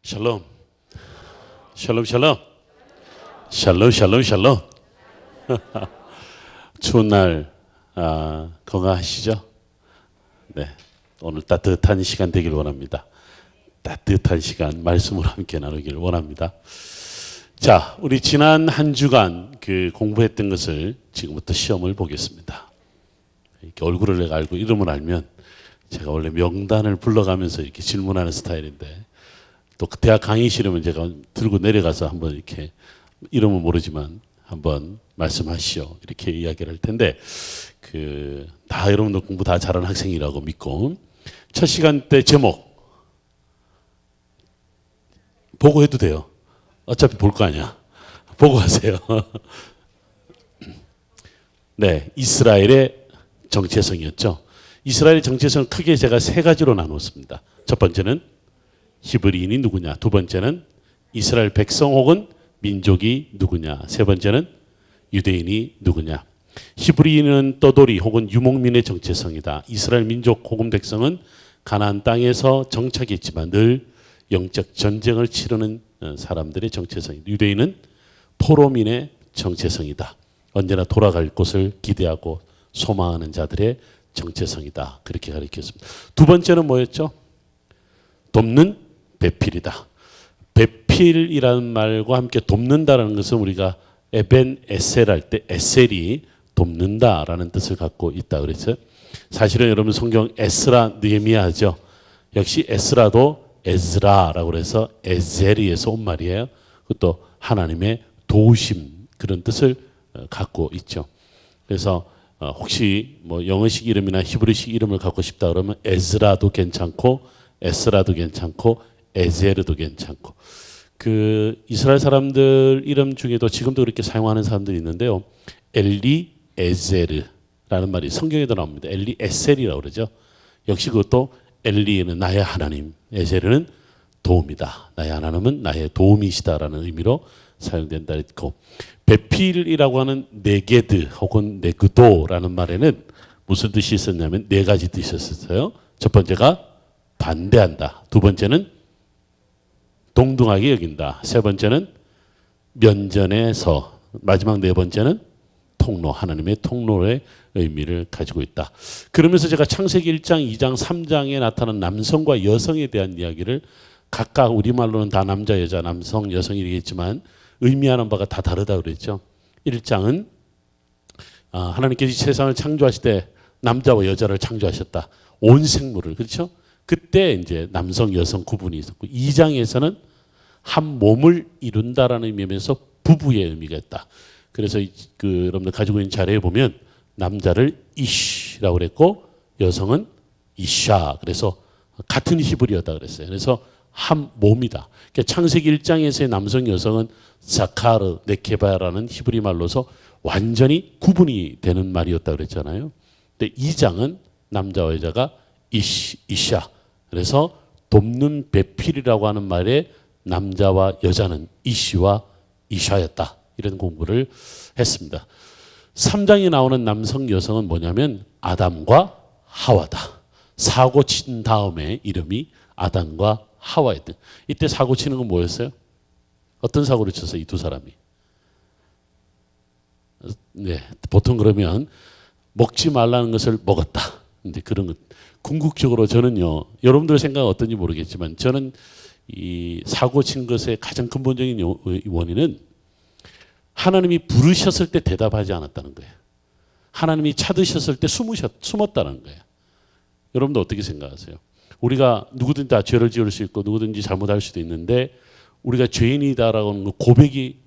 샬롬, 샬롬, 샬롬, 샬롬, 샬롬, 샬롬. 추운 날 건강하시죠? 네, 오늘 따뜻한 시간 되길 원합니다. 따뜻한 시간 말씀으로 함께 나누길 원합니다. 자, 우리 지난 한 주간 그 공부했던 것을 지금부터 시험을 보겠습니다. 이렇게 얼굴을 내가 알고 이름을 알면 제가 원래 명단을 불러가면서 이렇게 질문하는 스타일인데 또 대학 강의 싫으면 제가 들고 내려가서 한번 이렇게 이름은 모르지만 한번 말씀하시오 이렇게 이야기를 할 텐데 다 여러분들 공부 다 잘하는 학생이라고 믿고 첫 시간 때 제목 보고 해도 돼요. 어차피 볼 거 아니야. 보고 하세요. 네, 이스라엘의 정체성이었죠. 이스라엘의 정체성을 크게 제가 세 가지로 나눴습니다. 첫 번째는 히브리인이 누구냐. 두 번째는 이스라엘 백성 혹은 민족이 누구냐. 세 번째는 유대인이 누구냐. 히브리인은 떠돌이 혹은 유목민의 정체성이다. 이스라엘 민족 혹은 백성은 가나안 땅에서 정착했지만 늘 영적 전쟁을 치르는 사람들의 정체성이다. 유대인은 포로민의 정체성이다. 언제나 돌아갈 곳을 기대하고 소망하는 자들의 정체성이다. 그렇게 가르쳤습니다. 두 번째는 뭐였죠? 돕는 배필이다. 배필이라는 말과 함께 돕는다라는 것은 우리가 에벤 에셀 할 때 에셀이 돕는다라는 뜻을 갖고 있다 그랬어요. 사실은 여러분 성경 에스라 느헤미야죠. 역시 에스라도 에즈라라고 해서 에젤리에서 온 말이에요. 그것도 하나님의 도우심 그런 뜻을 갖고 있죠. 그래서 혹시 뭐 영어식 이름이나 히브리식 이름을 갖고 싶다 그러면 에즈라도 괜찮고 에스라도 괜찮고 에제르도 괜찮고 이스라엘 사람들 이름 중에도 지금도 그렇게 사용하는 사람들이 있는데요. 엘리 에제르라는 말이 성경에도 나옵니다. 엘리 에셀이라고 그러죠. 역시 그것도 엘리는 나의 하나님, 에제르는 도움이다. 나의 하나님은 나의 도움이시다라는 의미로 사용된다 했고 베필이라고 하는 네게드 혹은 네그도라는 말에는 무슨 뜻이 있었냐면 네 가지 뜻이 있었어요. 첫 번째가 반대한다. 두 번째는 동등하게 여긴다. 세 번째는 면전에서 마지막 네 번째는 통로, 하나님의 통로의 의미를 가지고 있다. 그러면서 제가 창세기 1장, 2장, 3장에 나타난 남성과 여성에 대한 이야기를 각각 우리말로는 다 남자, 여자, 남성, 여성이겠지만 의미하는 바가 다 다르다 그랬죠. 1장은 하나님께서 세상을 창조하실 때 남자와 여자를 창조하셨다. 온 생물을 그렇죠? 그때 이제 남성, 여성 구분이 있었고 2장에서는 한 몸을 이룬다라는 의미에서 부부의 의미가 있다. 그래서 여러분들 가지고 있는 자료에 보면 남자를 이시라고 그랬고 여성은 이샤. 그래서 같은 히브리어다 그랬어요. 그래서 한 몸이다. 그러니까 창세기 1장에서의 남성, 여성은 자카르, 네케바라는 히브리 말로서 완전히 구분이 되는 말이었다 그랬잖아요. 근데 2장은 남자와 여자가 이샤. 그래서 돕는 배필이라고 하는 말에 남자와 여자는 이시와 이샤였다. 이런 공부를 했습니다. 3장에 나오는 남성, 여성은 뭐냐면 아담과 하와다. 사고 친 다음에 이름이 아담과 하와였다. 이때 사고 치는 건 뭐였어요? 어떤 사고를 쳤어요? 이 두 사람이. 네, 보통 그러면 먹지 말라는 것을 먹었다. 이제 그런 것. 궁극적으로 저는요, 여러분들 생각은 어떤지 모르겠지만 저는 이 사고 친 것의 가장 근본적인 원인은 하나님이 부르셨을 때 대답하지 않았다는 거예요. 하나님이 찾으셨을 때 숨었다는 거예요. 여러분도 어떻게 생각하세요? 우리가 누구든지 다 죄를 지을 수 있고 누구든지 잘못할 수도 있는데 우리가 죄인이다라고 하는 거 고백이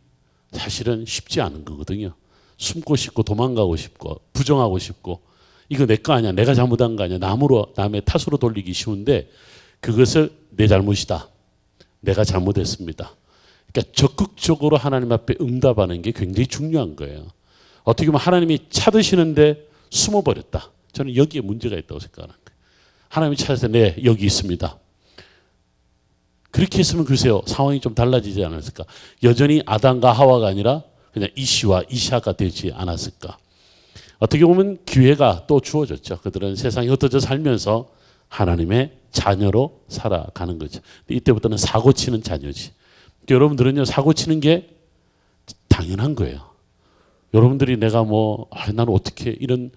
사실은 쉽지 않은 거거든요. 숨고 싶고 도망가고 싶고 부정하고 싶고 이거 내 거 아니야. 내가 잘못한 거 아니야. 남의 탓으로 돌리기 쉬운데 그것을 내 잘못이다. 내가 잘못했습니다. 그러니까 적극적으로 하나님 앞에 응답하는 게 굉장히 중요한 거예요. 어떻게 보면 하나님이 찾으시는데 숨어버렸다. 저는 여기에 문제가 있다고 생각하는 거예요. 하나님이 찾아서 네, 여기 있습니다. 그렇게 했으면 글쎄요. 상황이 좀 달라지지 않았을까. 여전히 아담과 하와가 아니라 그냥 이시와 이샤가 되지 않았을까. 어떻게 보면 기회가 또 주어졌죠. 그들은 세상에 흩어져 살면서 하나님의 자녀로 살아가는 거죠. 이때부터는 사고 치는 자녀지. 여러분들은요, 사고 치는 게 당연한 거예요. 여러분들이 내가 나는 어떻게 이런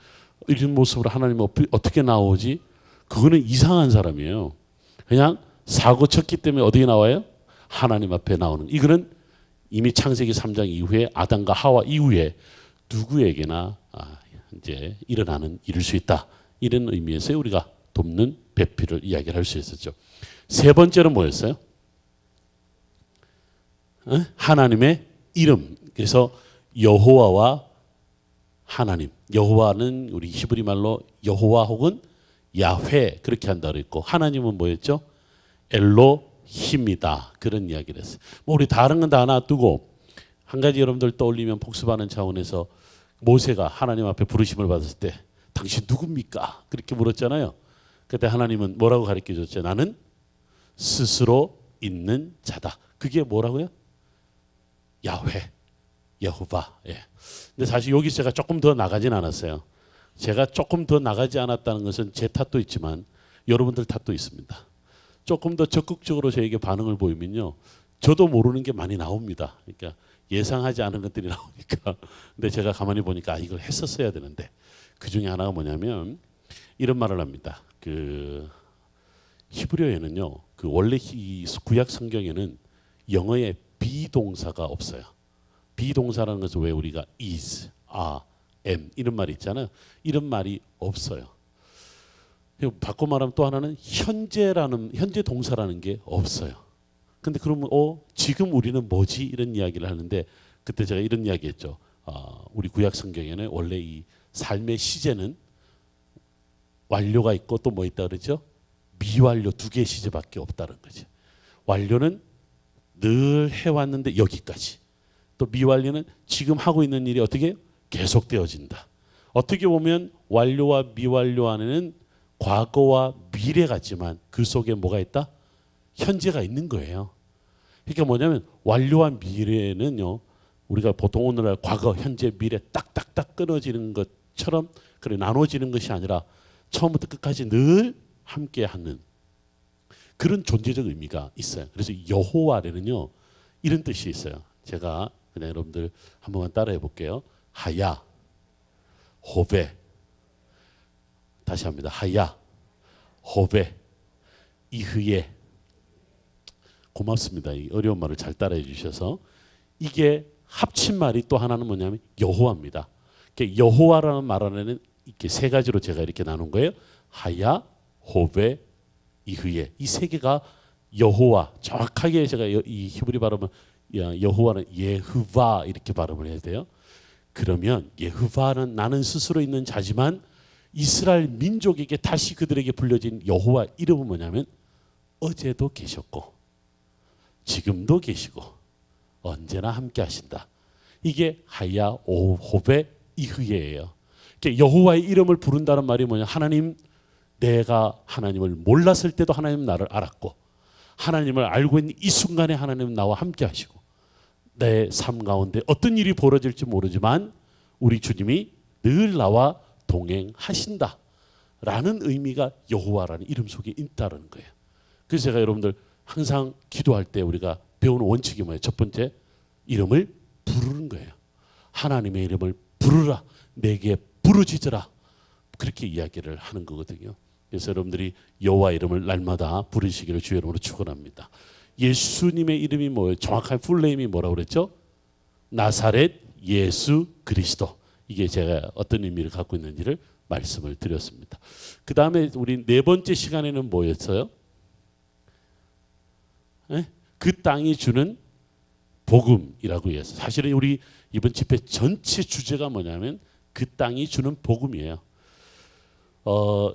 모습으로 하나님 어떻게 나오지? 그거는 이상한 사람이에요. 그냥 사고 쳤기 때문에 어디에 나와요? 하나님 앞에 나오는. 이거는 이미 창세기 3장 이후에 아담과 하와 이후에 누구에게나 이제 일어나는 일일 수 있다. 이런 의미에서 우리가 돕는 배필을 이야기를 할 수 있었죠. 세 번째는 뭐였어요? 하나님의 이름. 그래서 여호와와 하나님. 여호와는 우리 히브리 말로 여호와 혹은 야훼 그렇게 한다 그랬고, 하나님은 뭐였죠? 엘로힘이다. 그런 이야기를 했어요. 우리 다른 건 다 놔두고 한 가지 여러분들 떠올리면 복습하는 차원에서 모세가 하나님 앞에 부르심을 받았을 때 당신 누굽니까? 그렇게 물었잖아요. 그때 하나님은 뭐라고 가르쳐 줬죠? 나는 스스로 있는 자다. 그게 뭐라고요? 야훼, 여호와. 예. 근데 사실 여기서 제가 조금 더 나가진 않았어요. 제가 조금 더 나가지 않았다는 것은 제 탓도 있지만 여러분들 탓도 있습니다. 조금 더 적극적으로 저에게 반응을 보이면요, 저도 모르는 게 많이 나옵니다. 그러니까 예상하지 않은 것들이 나오니까. 근데 제가 가만히 보니까 이걸 했었어야 되는데, 그 중에 하나가 뭐냐면 이런 말을 합니다. 그 히브리어에는요, 그 원래 이 구약 성경에는 영어에 비동사가 없어요. 비동사라는 것은 왜 우리가 is, are, am 이런 말이 있잖아요. 이런 말이 없어요. 바꿔 말하면 또 하나는 현재 동사라는 게 없어요. 근데 그러면 지금 우리는 뭐지? 이런 이야기를 하는데, 그때 제가 이런 이야기했죠. 우리 구약 성경에는 원래 이 삶의 시제는 완료가 있고 또 뭐 있다 그러죠? 미완료 두 개의 시제밖에 없다는 거죠. 완료는 늘 해왔는데 여기까지. 또 미완료는 지금 하고 있는 일이 어떻게 계속되어진다. 어떻게 보면 완료와 미완료 안에는 과거와 미래 같지만 그 속에 뭐가 있다? 현재가 있는 거예요. 그러니까 뭐냐면 완료와 미래는요, 우리가 보통 오늘날 과거, 현재, 미래 딱딱딱 끊어지는 것처럼 그래 나눠지는 것이 아니라 처음부터 끝까지 늘 함께하는 그런 존재적 의미가 있어요. 그래서 여호와는요 이런 뜻이 있어요. 제가 그냥 여러분들 한 번만 따라해 볼게요. 하야, 호베. 다시 합니다. 하야, 호베, 이흐예. 고맙습니다. 이 어려운 말을 잘 따라해 주셔서. 이게 합친 말이 또 하나는 뭐냐면 여호와입니다. 여호와라는 말 안에는 이렇게 세 가지로 제가 이렇게 나눈 거예요. 하야, 호베, 이흐예. 이 세 개가 여호와. 정확하게 제가 이 히브리 발음은 여호와는 예흐바 이렇게 발음을 해야 돼요. 그러면 예흐바는 나는 스스로 있는 자지만 이스라엘 민족에게 다시 그들에게 불려진 여호와 이름은 뭐냐면 어제도 계셨고 지금도 계시고 언제나 함께 하신다. 이게 하야 호베 이흐예예요. 여호와의 이름을 부른다는 말이 뭐냐? 하나님, 내가 하나님을 몰랐을 때도 하나님 나를 알았고 하나님을 알고 있는 이 순간에 하나님 나와 함께 하시고 내 삶 가운데 어떤 일이 벌어질지 모르지만 우리 주님이 늘 나와 동행하신다 라는 의미가 여호와라는 이름 속에 있다는 거예요. 그래서 제가 여러분들 항상 기도할 때 우리가 배우는 원칙이 뭐예요? 첫 번째, 이름을 부르는 거예요. 하나님의 이름을 부르라, 내게 부르짖으라, 그렇게 이야기를 하는 거거든요. 그래서 여러분들이 여호와 이름을 날마다 부르시기를 주의 이름으로 축원합니다. 예수님의 이름이 뭐예요? 정확한 풀네임이 뭐라고 그랬죠? 나사렛 예수 그리스도. 이게 제가 어떤 의미를 갖고 있는지를 말씀을 드렸습니다. 그 다음에 우리 네 번째 시간에는 뭐였어요? 그 땅이 주는 복음이라고 했어요. 사실은 우리 이번 집회 전체 주제가 뭐냐면 그 땅이 주는 복음이에요.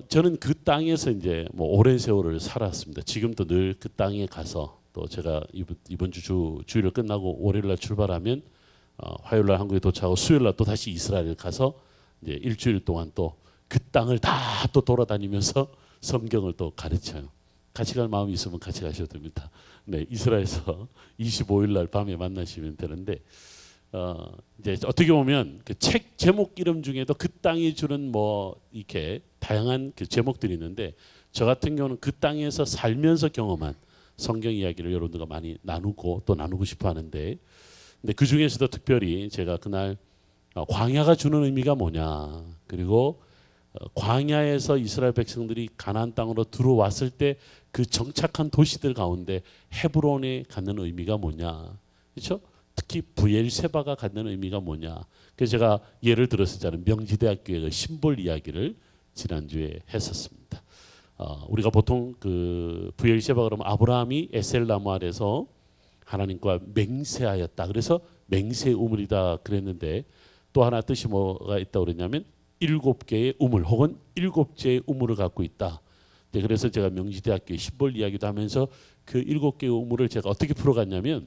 저는 그 땅에서 이제 오랜 세월을 살았습니다. 지금도 늘 그 땅에 가서 또 제가 이번 주일을 끝나고 월요일날 출발하면 화요일날 한국에 도착하고 수요일날 또 다시 이스라엘 가서 이제 일주일 동안 또 그 땅을 다 또 돌아다니면서 성경을 또 가르쳐요. 같이 갈 마음이 있으면 같이 가셔도 됩니다. 네, 이스라엘에서 25일날 밤에 만나시면 되는데 이제 어떻게 보면 그 책 제목 이름 중에도 그 땅이 주는 이렇게 다양한 그 제목들이 있는데 저 같은 경우는 그 땅에서 살면서 경험한 성경 이야기를 여러분들과 많이 나누고 또 나누고 싶어 하는데, 근데 그 중에서도 특별히 제가 그날 광야가 주는 의미가 뭐냐, 그리고 광야에서 이스라엘 백성들이 가나안 땅으로 들어왔을 때 그 정착한 도시들 가운데 헤브론에 갖는 의미가 뭐냐, 그렇죠? 특히 브엘세바가 갖는 의미가 뭐냐. 그래서 제가 예를 들었었잖아요. 명지대학교의 그 심볼 이야기를 지난주에 했었습니다. 우리가 보통 그 브엘세바 그러면 아브라함이 에셀 나무 아래서 하나님과 맹세하였다. 그래서 맹세의 우물이다 그랬는데, 또 하나 뜻이 뭐가 있다고 그랬냐면 7개의 우물 혹은 7개의 우물을 갖고 있다. 네, 그래서 제가 명지대학교의 심볼 이야기도 하면서 그 7개의 우물을 제가 어떻게 풀어갔냐면,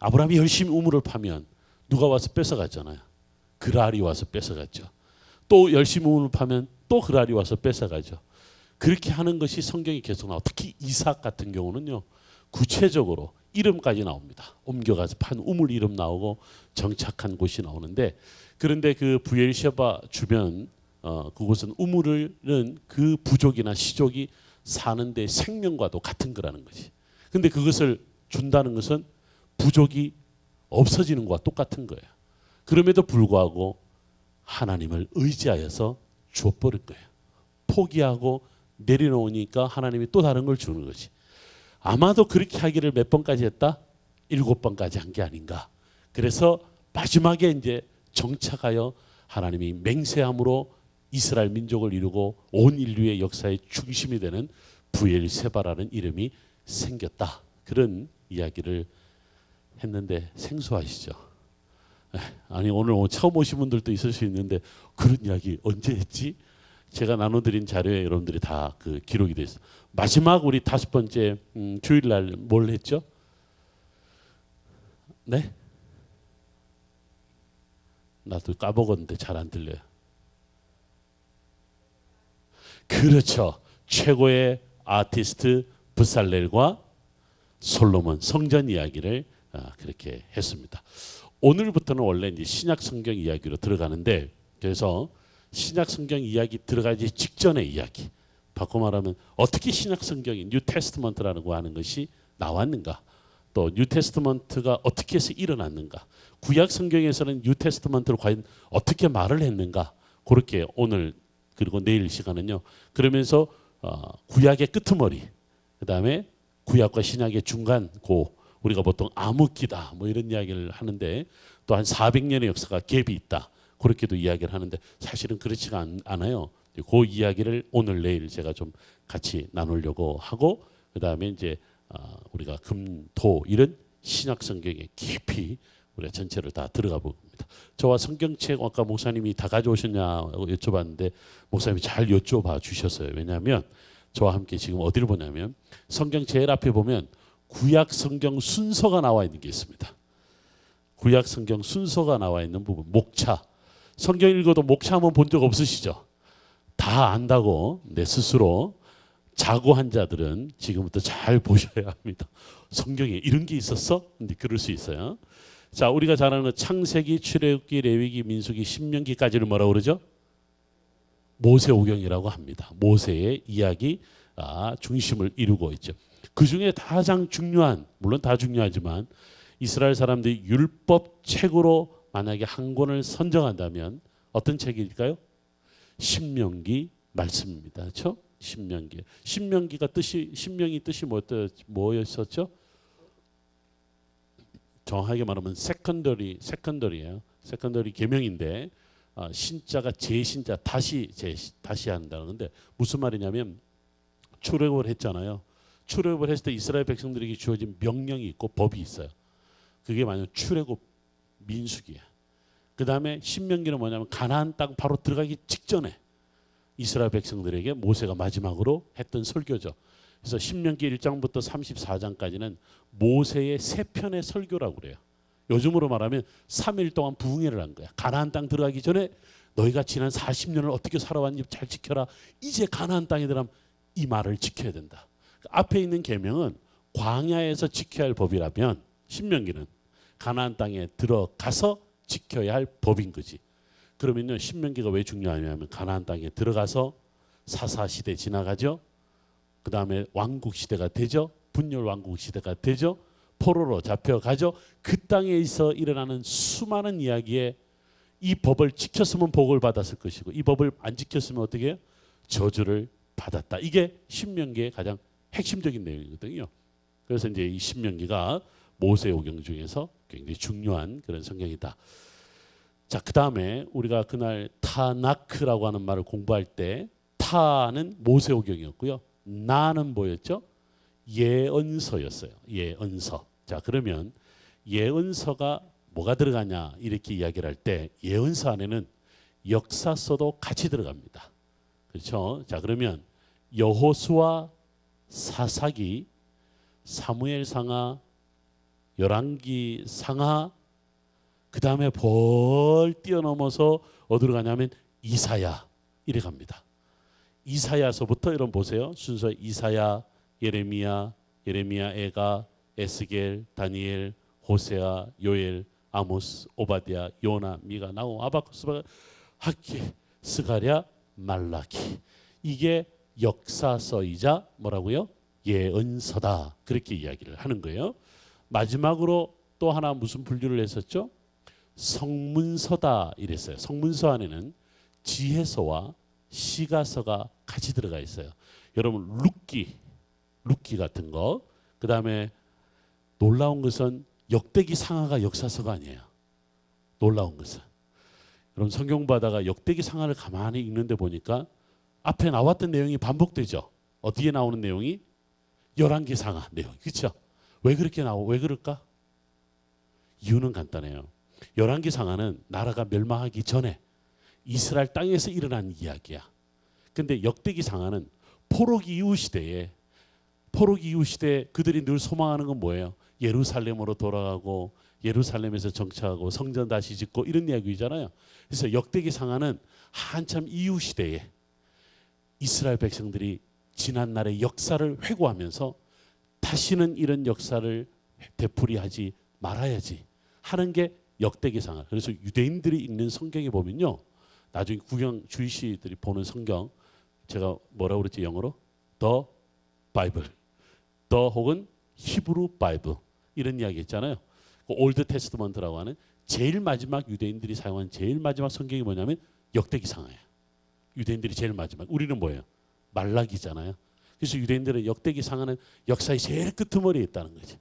아브라함이 열심히 우물을 파면 누가 와서 뺏어갔잖아요. 그랄이 와서 뺏어갔죠. 또 열심히 우물을 파면 또 그랄이 와서 뺏어가죠. 그렇게 하는 것이 성경이 계속 나와. 특히 이삭 같은 경우는요, 구체적으로 이름까지 나옵니다. 옮겨가서 판 우물 이름 나오고 정착한 곳이 나오는데, 그런데 그 브엘셰바 주변 그곳은 우물은 그 부족이나 시족이 사는데 생명과도 같은 거라는 거지. 근데 그것을 준다는 것은 부족이 없어지는 것과 똑같은 거예요. 그럼에도 불구하고 하나님을 의지하여서 주어버릴 거예요. 포기하고 내려놓으니까 하나님이 또 다른 걸 주는 거지. 아마도 그렇게 하기를 몇 번까지 했다? 7번까지 한 게 아닌가. 그래서 마지막에 이제 정착하여 하나님이 맹세함으로 이스라엘 민족을 이루고 온 인류의 역사의 중심이 되는 브엘세바라는 이름이 생겼다. 그런 이야기를 했는데 생소하시죠? 아니, 오늘 처음 오신 분들도 있을 수 있는데 그런 이야기 언제 했지? 제가 나눠드린 자료에 여러분들이 다 그 기록이 돼 있어요. 마지막 우리 5번째 주일날 뭘 했죠? 네? 나도 까먹었는데 잘 안 들려요. 그렇죠. 최고의 아티스트 브살렐과 솔로몬 성전 이야기를 그렇게 했습니다. 오늘부터는 원래 이제 신약 성경 이야기로 들어가는데, 그래서 신약 성경 이야기 들어가기 직전의 이야기, 바꿔 말하면 어떻게 신약 성경이 뉴 테스트먼트라는 거 하는 것이 나왔는가, 또 뉴 테스트먼트가 어떻게 해서 일어났는가, 구약 성경에서는 뉴 테스트먼트를 과연 어떻게 말을 했는가, 그렇게 오늘 그리고 내일 시간은요. 그러면서 구약의 끄트머리, 그 다음에 구약과 신약의 중간 고, 우리가 보통 암흑기다 뭐 이런 이야기를 하는데, 또 한 400년의 역사가 갭이 있다 그렇게도 이야기를 하는데, 사실은 그렇지가 않아요. 그 이야기를 오늘 내일 제가 좀 같이 나누려고 하고, 그 다음에 이제 우리가 금, 토 이런 신약 성경에 깊이 우리가 전체를 다 들어가 봅니다. 저와 성경책 아까 목사님이 다 가져오셨냐고 여쭤봤는데 목사님이 잘 여쭤봐 주셨어요. 왜냐하면 저와 함께 지금 어디를 보냐면 성경 제일 앞에 보면 구약 성경 순서가 나와 있는 게 있습니다. 구약 성경 순서가 나와 있는 부분, 목차. 성경 읽어도 목차 한번 본 적 없으시죠? 다 안다고 내 스스로 자고한 자들은 지금부터 잘 보셔야 합니다. 성경에 이런 게 있었어? 근데 그럴 수 있어요. 자, 우리가 잘 아는 창세기, 출애굽기, 레위기, 민수기, 신명기까지를 뭐라고 그러죠? 모세오경이라고 합니다. 모세의 이야기 중심을 이루고 있죠. 그 중에 가장 중요한, 물론 다 중요하지만 이스라엘 사람들이 율법 책으로 만약에 한 권을 선정한다면 어떤 책일까요? 신명기 말씀입니다. 그렇죠? 신명기. 신명기가 뜻이, 신명이 뜻이 뭐였었죠? 정확하게 말하면 세컨더리예요. 세컨더리 계명인데 신자가 제신자 다시 한다는데 무슨 말이냐면 출애굽을 했잖아요. 출애굽을 했을 때 이스라엘 백성들에게 주어진 명령이 있고 법이 있어요. 그게 만약 출애굽 민수기야. 그 다음에 신명기는 뭐냐면 가나안 땅 바로 들어가기 직전에 이스라엘 백성들에게 모세가 마지막으로 했던 설교죠. 그래서 신명기 1장부터 34장까지는 모세의 세 편의 설교라고 그래요. 요즘으로 말하면 3일 동안 부흥회를 한 거야. 가나안 땅 들어가기 전에 너희가 지난 40년을 어떻게 살아왔는지 잘 지켜라. 이제 가나안 땅에 들어가면 이 말을 지켜야 된다. 앞에 있는 계명은 광야에서 지켜야 할 법이라면 신명기는 가나안 땅에 들어가서 지켜야 할 법인 거지. 그러면요, 신명기가 왜 중요하냐면 가나안 땅에 들어가서 사사 시대 지나가죠. 그 다음에 왕국 시대가 되죠. 분열 왕국 시대가 되죠. 포로로 잡혀가죠. 그 땅에서 일어나는 수많은 이야기에 이 법을 지켰으면 복을 받았을 것이고 이 법을 안 지켰으면 어떻게 해요? 저주를 받았다. 이게 신명기의 가장 핵심적인 내용이거든요. 그래서 이제 이 신명기가 모세오경 중에서 굉장히 중요한 그런 성경이다. 자, 그 다음에 우리가 그날 타나크라고 하는 말을 공부할 때 타는 모세오경이었고요. 나는 뭐였죠? 예언서였어요. 예언서. 자, 그러면 예언서가 뭐가 들어가냐 이렇게 이야기를 할 때 예언서 안에는 역사서도 같이 들어갑니다. 그렇죠? 자, 그러면 여호수아, 사사기, 사무엘상하, 열왕기상하, 그 다음에 벌 뛰어넘어서 어디로 가냐면 이사야 이래 갑니다. 이사야서부터 여러분 보세요. 순서 이사야, 예레미야, 예레미야애가, 에스겔, 다니엘, 호세아, 요엘, 아모스, 오바댜, 요나, 미가, 나움, 아바쿠스, 학기, 스가랴, 말라기. 이게 역사서이자 뭐라고요? 예언서다. 그렇게 이야기를 하는 거예요. 마지막으로 또 하나 무슨 분류를 했었죠? 성문서다 이랬어요. 성문서 안에는 지혜서와 시가서가 같이 들어가 있어요. 여러분 룻기 같은 거. 그 다음에 놀라운 것은 역대기 상하가 역사서가 아니에요. 놀라운 것은 여러분 성경 보다가 역대기 상하를 가만히 읽는데 보니까 앞에 나왔던 내용이 반복되죠. 어디에 나오는 내용이? 열왕기 상하 내용. 그렇죠? 왜 그렇게 왜 그럴까? 이유는 간단해요. 열왕기 상하는 나라가 멸망하기 전에 이스라엘 땅에서 일어난 이야기야. 근데 역대기 상하는 포로기 이후 시대에 그들이 늘 소망하는 건 뭐예요? 예루살렘으로 돌아가고 예루살렘에서 정착하고 성전 다시 짓고 이런 이야기잖아요. 그래서 역대기 상하는 한참 이후 시대에 이스라엘 백성들이 지난 날의 역사를 회고하면서 다시는 이런 역사를 되풀이하지 말아야지 하는 게 역대기 상하. 그래서 유대인들이 읽는 성경에 보면요. 나중에 주이시들이 보는 성경 제가 뭐라고 그랬지 영어로? The Bible. The 혹은 히브루 바이블 이런 이야기 했잖아요. 그 올드 테스트먼트라고 하는 제일 마지막 유대인들이 사용한 제일 마지막 성경이 뭐냐면 역대기 상하예요. 유대인들이 제일 마지막. 우리는 뭐예요? 말라기잖아요. 그래서 유대인들은 역대기 상하는 역사의 제일 끄트머리에 있다는 거죠.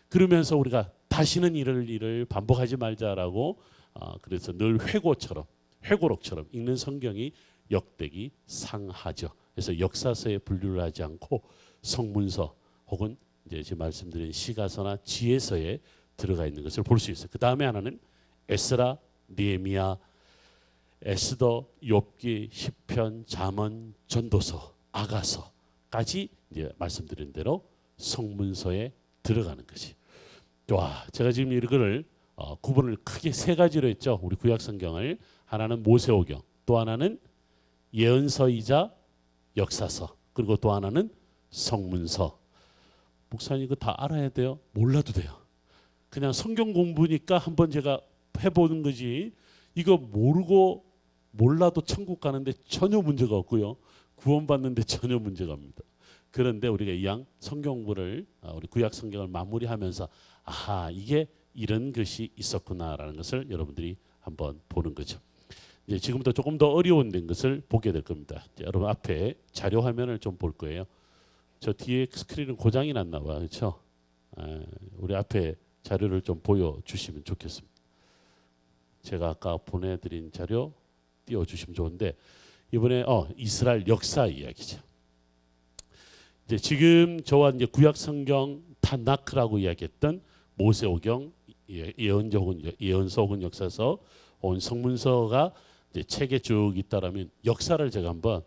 그러면서 우리가 다시는 이럴 일을 반복하지 말자라고 그래서 늘 회고록처럼 읽는 성경이 역대기 상하죠. 그래서 역사서에 분류를 하지 않고 성문서 혹은 이제 지금 말씀드린 시가서나 지혜서에 들어가 있는 것을 볼 수 있어요. 그 다음에 하나는 에스라, 느헤미야, 에스더, 욥기, 시편, 잠언, 전도서, 아가서까지 이제 말씀드린 대로 성문서에 들어가는 것이. 와, 제가 지금 이거를 구분을 크게 세 가지로 했죠. 우리 구약 성경을 하나는 모세오경, 또 하나는 예언서이자 역사서, 그리고 또 하나는 성문서. 목사님 이거 다 알아야 돼요? 몰라도 돼요. 그냥 성경 공부니까 한번 제가 해보는 거지. 이거 모르고 몰라도 천국 가는데 전혀 문제가 없고요. 구원받는데 전혀 문제가 없습니다. 그런데 우리가 이왕 성경 공부를 우리 구약 성경을 마무리하면서 아하 이게 이런 것이 있었구나라는 것을 여러분들이 한번 보는 거죠. 이제 지금부터 조금 더 어려운 것을 보게 될 겁니다. 이제 여러분 앞에 자료 화면을 좀 볼 거예요. 저 뒤에 스크린은 고장이 났나 봐요. 그렇죠? 우리 앞에 자료를 좀 보여주시면 좋겠습니다. 제가 아까 보내드린 자료 띄워주시면 좋은데 이번에 이스라엘 역사 이야기죠. 이제 지금 저와 이제 구약 성경 타나크라고 이야기했던 모세오경, 예언서 혹은 역사서, 혹은 성문서가 이제 책에 쭉 있다라면 역사를 제가 한번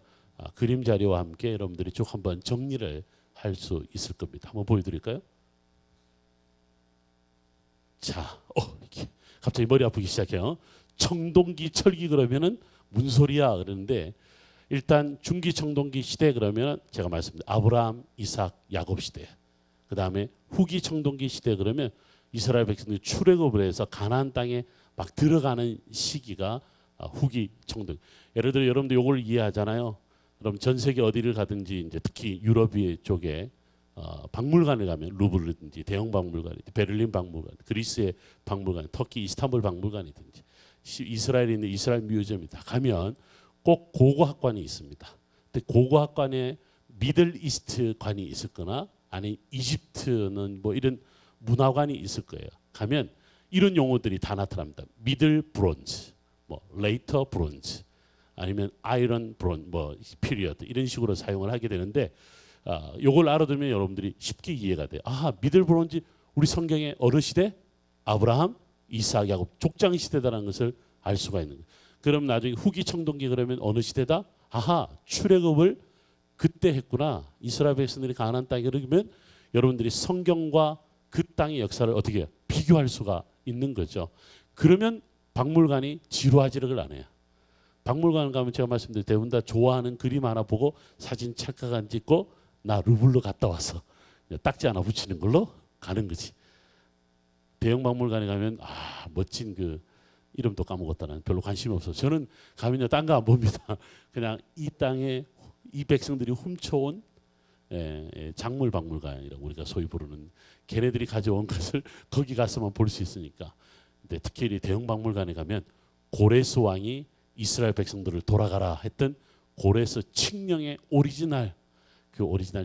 그림 자료와 함께 여러분들이 쭉 한번 정리를 할 수 있을 겁니다. 한번 보여드릴까요? 자, 이렇게 갑자기 머리 아프기 시작해요. 청동기 철기 그러면은 무슨 소리야 그러는데 일단 중기 청동기 시대 그러면 제가 말씀드린 아브라함, 이삭, 야곱 시대. 그 다음에 후기 청동기 시대 그러면 이스라엘 백성들이 출애굽을 해서 가나안 땅에 막 들어가는 시기가 후기 청동. 예를 들어 여러분들 이걸 이해하잖아요. 그럼 전 세계 어디를 가든지 이제 특히 유럽의 쪽에 박물관에 가면 루브르든지 대형 박물관이든지 베를린 박물관, 그리스의 박물관, 터키 이스탄불 박물관이든지 이스라엘에 있는 이스라엘 뮤지엄이 다 가면 꼭 고고학관이 있습니다. 근데 고고학관에 미들 이스트관이 있을 거나 아니 이집트는 뭐 이런 문화관이 있을 거예요. 가면 이런 용어들이 다 나타납니다. 미들 브론즈, 뭐 레이터 브론즈, 아니면 아이런 브론, 뭐 피리어드 이런 식으로 사용을 하게 되는데 요걸 알아두면 여러분들이 쉽게 이해가 돼요. 아, 미들 브론즈 우리 성경의 어느 시대? 아브라함, 이삭, 야곱 족장 시대다라는 것을 알 수가 있는 거예요. 그럼 나중에 후기 청동기 그러면 어느 시대다? 아하, 출애굽을 그때 했구나. 이스라엘 백성들이 가나안 땅에 그러면 여러분들이 성경과 그 땅의 역사를 어떻게 해요? 비교할 수가 있는 거죠. 그러면 박물관이 지루하지를 않아요. 박물관 가면 제가 말씀드린 대부분 다 좋아하는 그림 하나 보고 사진 찰칵 안 찍고 나 루블로 갔다 왔어. 딱지 하나 붙이는 걸로 가는 거지. 대형 박물관에 가면 멋진 그 이름도 까먹었다는 별로 관심이 없어. 저는 가면요 딴 거 안 봅니다. 그냥 이 땅에 이 백성들이 훔쳐온 작물 박물관이라고 우리가 소위 부르는 걔네들이 가져온 것을 거기 가서만 볼 수 있으니까. 근데 특히 대형 박물관에 가면 고레스 왕이 이스라엘 백성들을 돌아가라 했던 고레스 칙령의 오리지널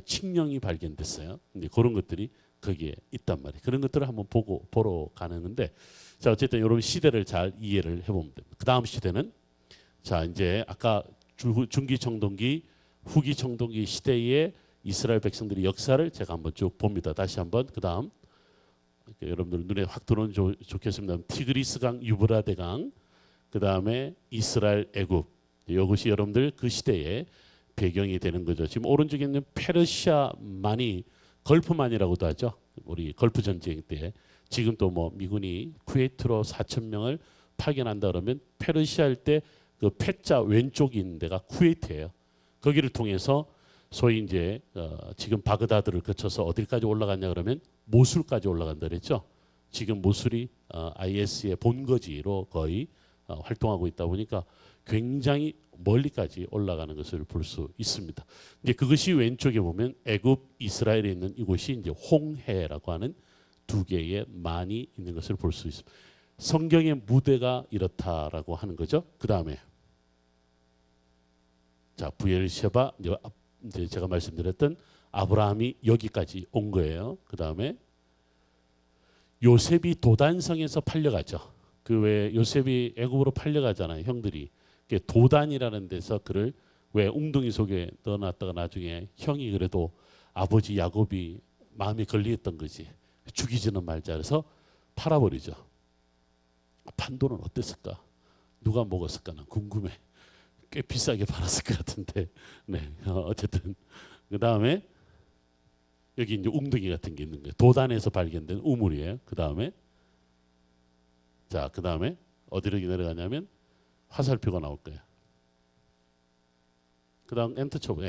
칙령이 발견됐어요. 근데 그런 것들이 거기에 있단 말이에요. 그런 것들을 한번 보러 가는데 자 어쨌든 여러분 시대를 잘 이해를 해보면 됩니다. 그 다음 시대는 자 이제 아까 중기 청동기 후기 청동기 시대의 이스라엘 백성들의 역사를 제가 한번 쭉 봅니다. 다시 한번 그 다음 여러분들 눈에 확 들어오면 좋겠습니다. 티그리스강, 유브라데강, 그 다음에 이스라엘, 애굽 이것이 여러분들 그 시대의 배경이 되는 거죠. 지금 오른쪽에 있는 페르시아만이 걸프만이라고도 하죠. 우리 걸프 전쟁 때 지금 또 뭐 미군이 쿠웨이트로 4,000명을 파견한다 그러면 페르시아일 때 그 패자 왼쪽에 있는 데가 쿠웨이트예요. 거기를 통해서 소위 이제 지금 바그다드를 거쳐서 어디까지 올라갔냐 그러면 모술까지 올라간다 그랬죠. 지금 모술이 IS의 본거지로 거의 활동하고 있다 보니까 굉장히 멀리까지 올라가는 것을 볼 수 있습니다. 이제 그것이 왼쪽에 보면 애굽, 이스라엘에 있는 이곳이 이제 홍해라고 하는 두 개의 만이 있는 것을 볼 수 있습니다. 성경의 무대가 이렇다라고 하는 거죠. 그 다음에 자 부엘셰바 이제 제가 말씀드렸던 아브라함이 여기까지 온 거예요. 그 다음에 요셉이 도단성에서 팔려가죠. 그 왜 요셉이 애굽으로 팔려가잖아요. 형들이 도단이라는 데서 그를 왜 웅덩이 속에 넣어놨다가 나중에 형이 그래도 아버지 야곱이 마음에 걸리했던 거지. 죽이지는 말자 그래서 팔아버리죠. 판도는 어땠을까? 누가 먹었을까? 난 궁금해. 꽤 비싸게 팔았을 것 같은데. 네, 어쨌든 그 다음에 여기 이제 웅덩이 같은 게 있는 거예요. 도단에서 발견된 우물이에요. 그 다음에 자, 그 다음에 어디로 내려가냐면 화살표가 나올 거예요. 그 다음 엔터 쳐보.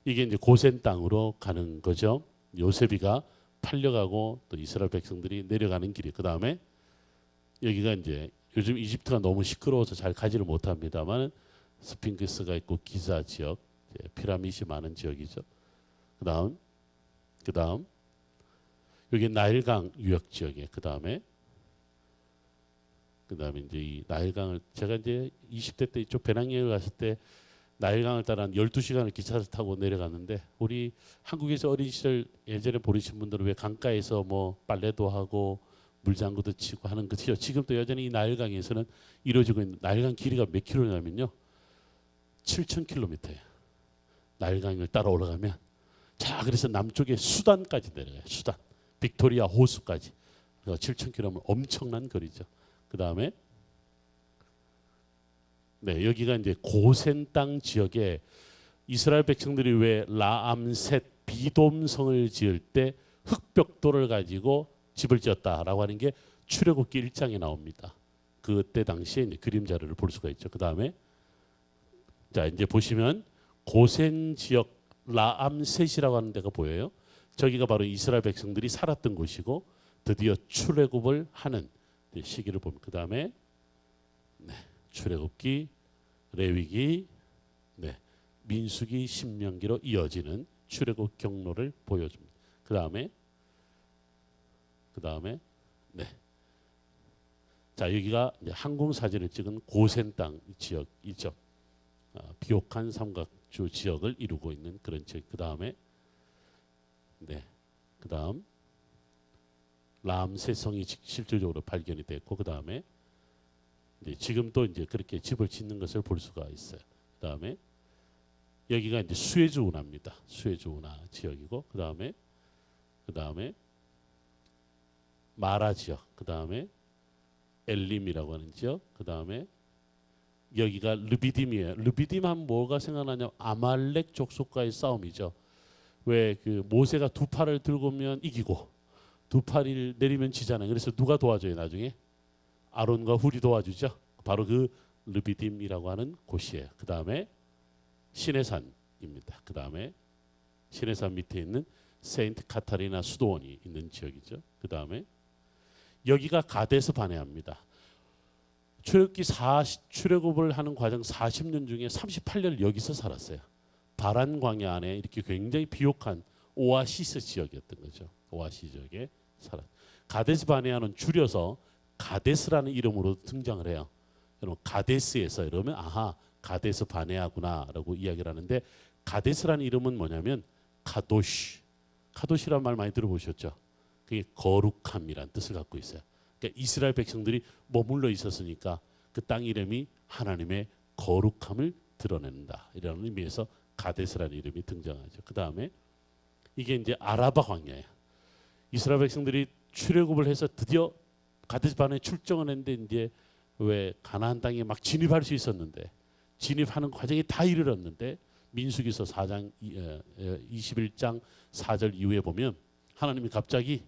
이게 이제 고센 땅으로 가는 거죠. 요셉이가 팔려가고 또 이스라엘 백성들이 내려가는 길이. 그 다음에 여기가 이제 요즘 이집트가 너무 시끄러워서 잘 가지를 못합니다만 스핑크스가 있고 기자 지역, 피라밋이 많은 지역이죠. 그 다음 여기 나일강 유역 지역에 그 다음에 이제 이 나일강을 제가 이제 20대 때 이쪽 배낭여행을 갔을 때 나일강을 따라 한 12시간을 기차를 타고 내려갔는데 우리 한국에서 어린 시절 예전에 보내신 분들은 왜 강가에서 뭐 빨래도 하고 물장구도 치고 하는 것이요. 지금도 여전히 이 나일강에서는 이루어지고 있는 나일강 길이가 몇 킬로냐면요. 7,000km예요. 나일강을 따라 올라가면 자 그래서 남쪽에 수단까지 내려가요. 수단. 빅토리아 호수까지. 7,000km면 엄청난 거리죠. 그 다음에 네 여기가 이제 고센 땅 지역에 이스라엘 백성들이 왜 라암셋 비돔성을 지을 때 흙벽돌을 가지고 집을 지었다라고 하는 게 출애굽기 1장에 나옵니다. 그때 당시에 이제 그림 자료를 볼 수가 있죠. 그 다음에 자 이제 보시면 고센 지역 라암셋이라고 하는 데가 보여요. 저기가 바로 이스라엘 백성들이 살았던 곳이고 드디어 출애굽을 하는 시기를 보면 그 다음에 네, 출애굽기, 레위기, 네, 민수기 신명기로 이어지는 출애굽 경로를 보여줍니다. 그 다음에 네. 자, 여기가 이제 항공 사진을 찍은 고센 땅 지역이죠. 비옥한 삼각주 지역을 이루고 있는 그런 지역. 그 다음에 네. 그 다음 람세성이 실질적으로 발견이 됐고, 그 다음에 지금도 이제 그렇게 집을 짓는 것을 볼 수가 있어요. 그 다음에 여기가 이제 수에즈 운하입니다. 수에즈 운하 지역이고, 그 다음에 마라 지역, 그 다음에 엘림이라고 하는 지역, 그 다음에 여기가 르비딤이에요. 르비딤 하면 뭐가 생각나냐? 아말렉 족속과의 싸움이죠. 왜 그 모세가 두 팔을 들고 오면 이기고 두 팔을 내리면 지잖아요. 그래서 누가 도와줘요 나중에? 아론과 훌이 도와주죠. 바로 그 르비딤이라고 하는 곳이에요. 그 다음에 시내산입니다. 그 다음에 시내산 밑에 있는 세인트 카타리나 수도원이 있는 지역이죠. 그 다음에 여기가 가데스 바네아입니다. 출애굽을 하는 과정 40년 중에 38년을 여기서 살았어요. 바란 광야 안에 이렇게 굉장히 비옥한 오아시스 지역이었던 거죠. 오아시스 지역에 살았. 가데스 바네아는 줄여서 가데스라는 이름으로 등장을 해요. 여러분 가데스에서 이러면 아하 가데스 바네아구나라고 이야기를 하는데, 가데스라는 이름은 뭐냐면 카도시라는 말 많이 들어보셨죠? 그게 거룩함이란 뜻을 갖고 있어요. 그러니까 이스라엘 백성들이 머물러 있었으니까 그 땅 이름이 하나님의 거룩함을 드러낸다 이라는 의미에서 가데스라는 이름이 등장하죠. 그 다음에 이게 이제 아라바 광야예요. 이스라엘 백성들이 출애굽을 해서 드디어 가데스 바네아에 출정을 했는데, 이제 왜 가나안 땅에 막 진입할 수 있었는데 진입하는 과정에 다 이르렀는데, 민수기서 4장 21장 4절 이후에 보면 하나님이 갑자기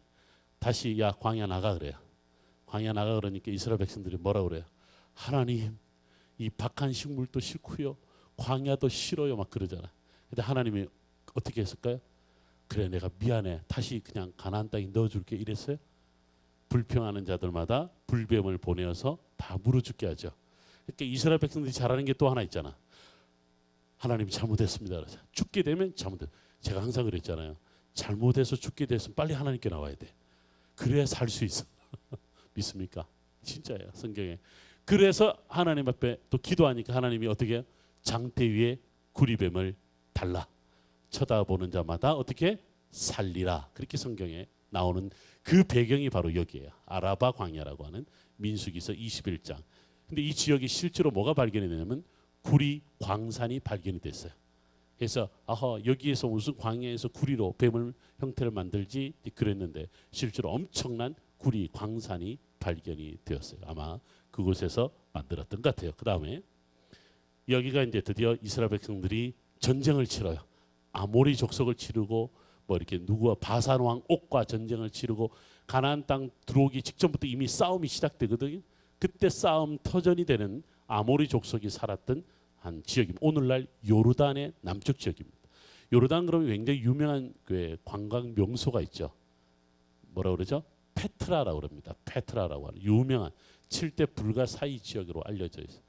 다시 야 광야 나가 그래요. 광야 나가 그러니까 이스라엘 백성들이 뭐라 그래요? 하나님 이 박한 식물도 싫고요, 광야도 싫어요 막 그러잖아. 근데 하나님이 어떻게 했을까요? 그래 내가 미안해 다시 그냥 가나안 땅에 넣어줄게 이랬어요. 불평하는 자들마다 불뱀을 보내어서 다 물어 죽게 하죠. 그러니까 이스라엘 백성들이 잘하는 게 또 하나 있잖아. 하나님이 잘못했습니다. 그래서 죽게 되면 잘못했. 제가 항상 그랬잖아요. 잘못해서 죽게 됐으면 빨리 하나님께 나와야 돼. 그래야 살 수 있어. 믿습니까? 진짜예요. 성경에. 그래서 하나님 앞에 또 기도하니까 하나님이 어떻게 해요? 장대 위에 구리뱀을 달라. 쳐다보는 자마다 어떻게? 살리라. 그렇게 성경에 나오는 그 배경이 바로 여기에요. 아라바 광야라고 하는 민수기서 21장. 근데 이 지역이 실제로 뭐가 발견이 되냐면 구리 광산이 발견이 됐어요. 그래서 여기에서 무슨 광야에서 구리로 뱀을 형태를 만들지 그랬는데 실제로 엄청난 구리 광산이 발견이 되었어요. 아마 그곳에서 만들었던 것 같아요. 그 다음에 여기가 이제 드디어 이스라엘 백성들이 전쟁을 치러요. 아모리 족속을 치르고 뭐 이렇게 누구와 바산 왕 옥과 전쟁을 치르고 가나안 땅 들어오기 직전부터 이미 싸움이 시작되거든요. 그때 싸움 터전이 되는 아모리 족속이 살았던 한 지역입니다. 오늘날 요르단의 남쪽 지역입니다. 요르단 그러면 굉장히 유명한 그 관광 명소가 있죠. 뭐라 그러죠? 페트라라고 그럽니다. 페트라라고 하는 유명한 7대 불가 사이 지역으로 알려져 있어요.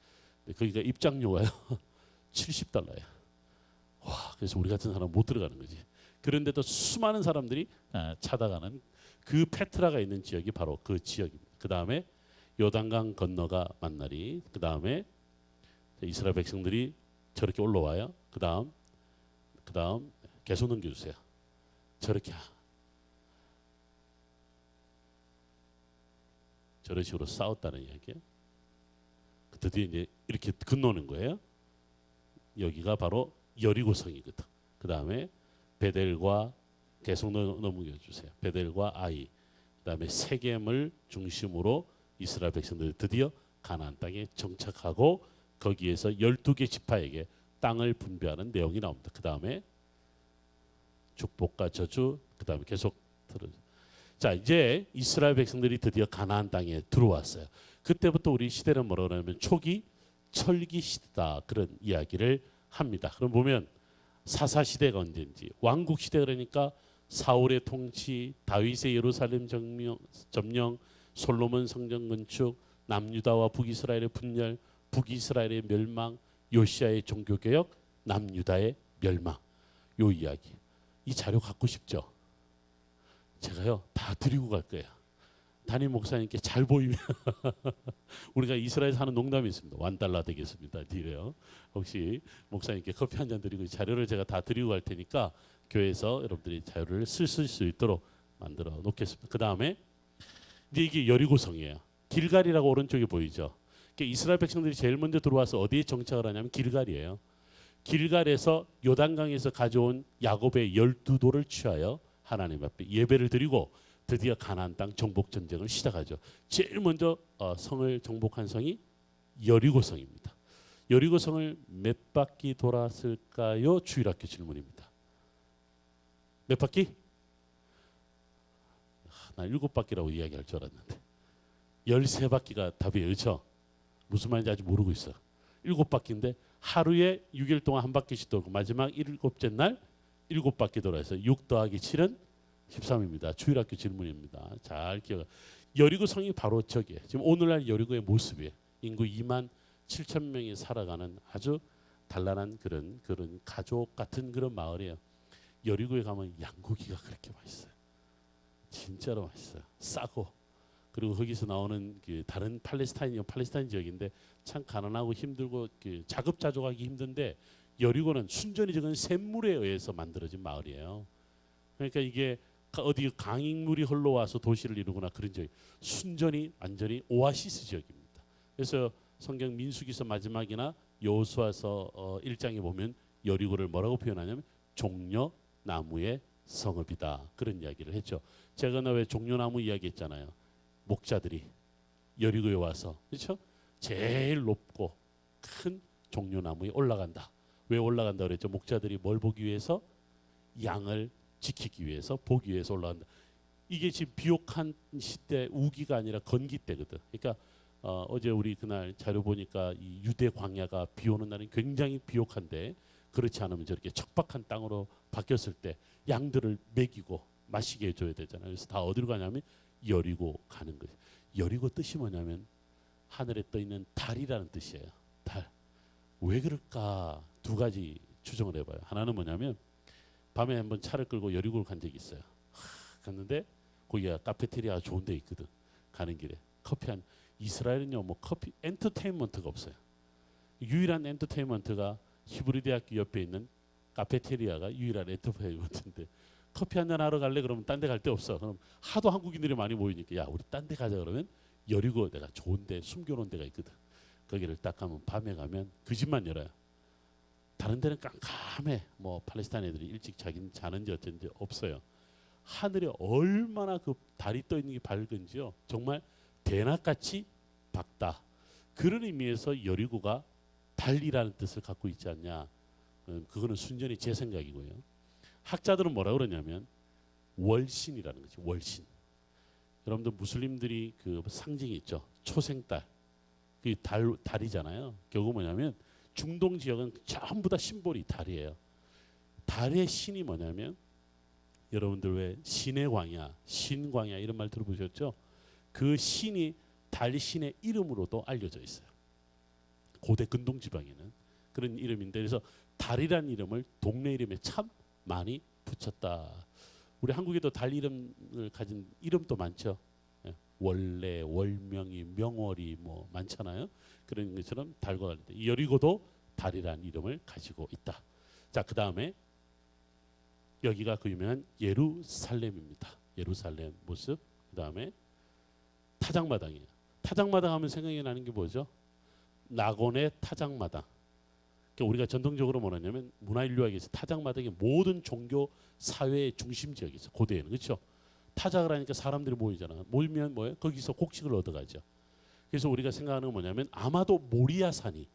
거기가 입장료가요 70달러예요. 와, 그래서 우리 같은 사람 못 들어가는 거지. 그런데도 수많은 사람들이 찾아가는 그 페트라가 있는 지역이 바로 그 지역입니다. 그 다음에 요단강 건너가 만나리. 그 다음에 이스라엘 백성들이 저렇게 올라와요. 그 다음 계속 넘겨주세요. 저렇게 저런 식으로 싸웠다는 이야기예요. 드디어 이제 이렇게 건너는 거예요. 여기가 바로 여리고성이거든. 그 다음에 베델과 계속 넘겨주세요. 베델과 아이, 그 다음에 세겜을 중심으로 이스라엘 백성들이 드디어 가나안 땅에 정착하고 거기에서 12개 지파에게 땅을 분배하는 내용이 나옵니다. 그 다음에 축복과 저주, 그 다음에 계속 들어요. 자, 이제 이스라엘 백성들이 드디어 가나안 땅에 들어왔어요. 그때부터 우리 시대는 뭐라고 하냐면 초기 철기 시대다 그런 이야기를 합니다. 그럼 보면 사사 시대가 언제인지, 왕국 시대 그러니까 사울의 통치, 다윗의 예루살렘 점령, 솔로몬 성전 건축, 남유다와 북이스라엘의 분열, 북이스라엘의 멸망, 요시아의 종교개혁, 남유다의 멸망. 요 이야기. 이 자료 갖고 싶죠? 제가요 다 드리고 갈 거예요. 담임 목사님께 잘 보이면 우리가 이스라엘에서 하는 농담이 있습니다. $1 되겠습니다. 이래요. 혹시 목사님께 커피 한 잔 드리고 자료를 제가 다 드리고 갈 테니까 교회에서 여러분들이 자료를 쓸 수 있도록 만들어 놓겠습니다. 그 다음에 이제 이게 여리고성이에요. 길갈이라고 오른쪽에 보이죠. 그러니까 이스라엘 백성들이 제일 먼저 들어와서 어디에 정착을 하냐면 길갈이에요. 길갈에서 요단강에서 가져온 야곱의 12도를 취하여 하나님 앞에 예배를 드리고 드디어 가나안 땅 정복 전쟁을 시작하죠. 제일 먼저 성을 정복한 성이 여리고성입니다. 여리고성을 몇 바퀴 돌았을까요? 주일학교 질문입니다. 몇 바퀴? 나 7바퀴라고 이야기할 줄 알았는데 13바퀴가 답이에요. 그렇죠? 무슨 말인지 아직 모르고 있어. 7바퀴인데 하루에 6일 동안 한 바퀴씩 돌고 마지막 7째 날 7바퀴 돌아서 6 더하기 7은 13입니다. 주일학교 질문입니다. 잘 기억. 여리고 성이 바로 저기에 지금 오늘날 여리고의 모습이에요. 인구 2만 7천 명이 살아가는 아주 단란한 그런 가족 같은 그런 마을이에요. 여리고에 가면 양고기가 그렇게 맛있어요. 진짜로 맛있어요. 싸고 그리고 거기서 나오는 그 다른 팔레스타인 지역인데 참 가난하고 힘들고 그 자급자족하기 힘든데 여리고는 순전히 적은 샘물에 의해서 만들어진 마을이에요. 그러니까 이게 어디 강익물이 흘러와서 도시를 이루거나 그런 지역, 순전히 완전히 오아시스 지역입니다. 그래서 성경 민수기서 마지막이나 여호수아서 1장에 보면 여리고를 뭐라고 표현하냐면 종려나무의 성읍이다. 그런 이야기를 했죠. 제가 왜 종려나무 이야기했잖아요. 목자들이 여리고에 와서 그렇죠? 제일 높고 큰 종려나무에 올라간다. 왜 올라간다 그랬죠? 목자들이 뭘 보기 위해서? 양을 지키기 위해서, 보기 위해서 올라간다. 이게 지금 비옥한 시대, 우기가 아니라 건기 때거든. 그러니까 어제 우리 그날 자료 보니까 이 유대 광야가 비 오는 날은 굉장히 비옥한데 그렇지 않으면 저렇게 척박한 땅으로 바뀌었을 때 양들을 먹이고 마시게 해줘야 되잖아요. 그래서 다 어디로 가냐면 여리고 가는 거죠. 여리고 뜻이 뭐냐면 하늘에 떠 있는 달이라는 뜻이에요. 달. 왜 그럴까? 두 가지 추정을 해봐요. 하나는 뭐냐면 밤에 한번 차를 끌고 여리고를 간 적이 있어요. 갔는데 거기가 카페테리아 좋은 데 있거든. 가는 길에 커피 한 이스라엘은요 뭐 커피 엔터테인먼트가 없어요. 유일한 엔터테인먼트가 히브리 대학교 옆에 있는 카페테리아가 유일한 엔터테인먼트인데 커피 한잔 하러 갈래? 그러면 딴 데 갈 데 없어. 그럼 하도 한국인들이 많이 모이니까 야 우리 딴 데 가자 그러면 여리고 내가 좋은 데 숨겨놓은 데가 있거든. 거기를 딱 가면 밤에 가면 그 집만 열어요. 다른 데는 깜깜해. 뭐 팔레스타인 애들이 일찍 자는지 어쩐지 없어요. 하늘에 얼마나 그 달이 떠 있는 게 밝은지요. 정말 대낮같이 밝다. 그런 의미에서 여리고가 달이라는 뜻을 갖고 있지 않냐. 그거는 순전히 제 생각이고요. 학자들은 뭐라 그러냐면 월신이라는 거지. 월신. 여러분들 무슬림들이 그 상징이 있죠. 초생달. 그 달이잖아요. 결국 뭐냐면 중동 지역은 전부 다 심볼이 달이에요. 달의 신이 뭐냐면 여러분들 왜 신의 광야, 신광야 이런 말 들어보셨죠? 그 신이 달 신의 이름으로도 알려져 있어요. 고대 근동 지방에는 그런 이름인데 그래서 달이라는 이름을 동네 이름에 참 많이 붙였다. 우리 한국에도 달 이름을 가진 이름도 많죠. 월래, 월명이, 명월이 뭐 많잖아요. 그런 것처럼 달과 관련된 여리고도 달이라는 이름을 가지고 있다. 자, 그 다음에 여기가 그 유명한 예루살렘입니다. 예루살렘 모습. 그 다음에 타작마당이에요. 타작마당 하면 생각이 나는 게 뭐죠? 낙원의 타작마당. 그러니까 우리가 전통적으로 뭐냐면 문화인류학에서 타작마당이 모든 종교 사회의 중심 지역이 있어. 고대에는 그렇죠. 타작을 하니까 사람들이 모이잖아. 모이면 뭐예요? 거기서 곡식을 얻어가죠. 그래서 우리가 생각하는 건 뭐냐면 아마도 모리아산이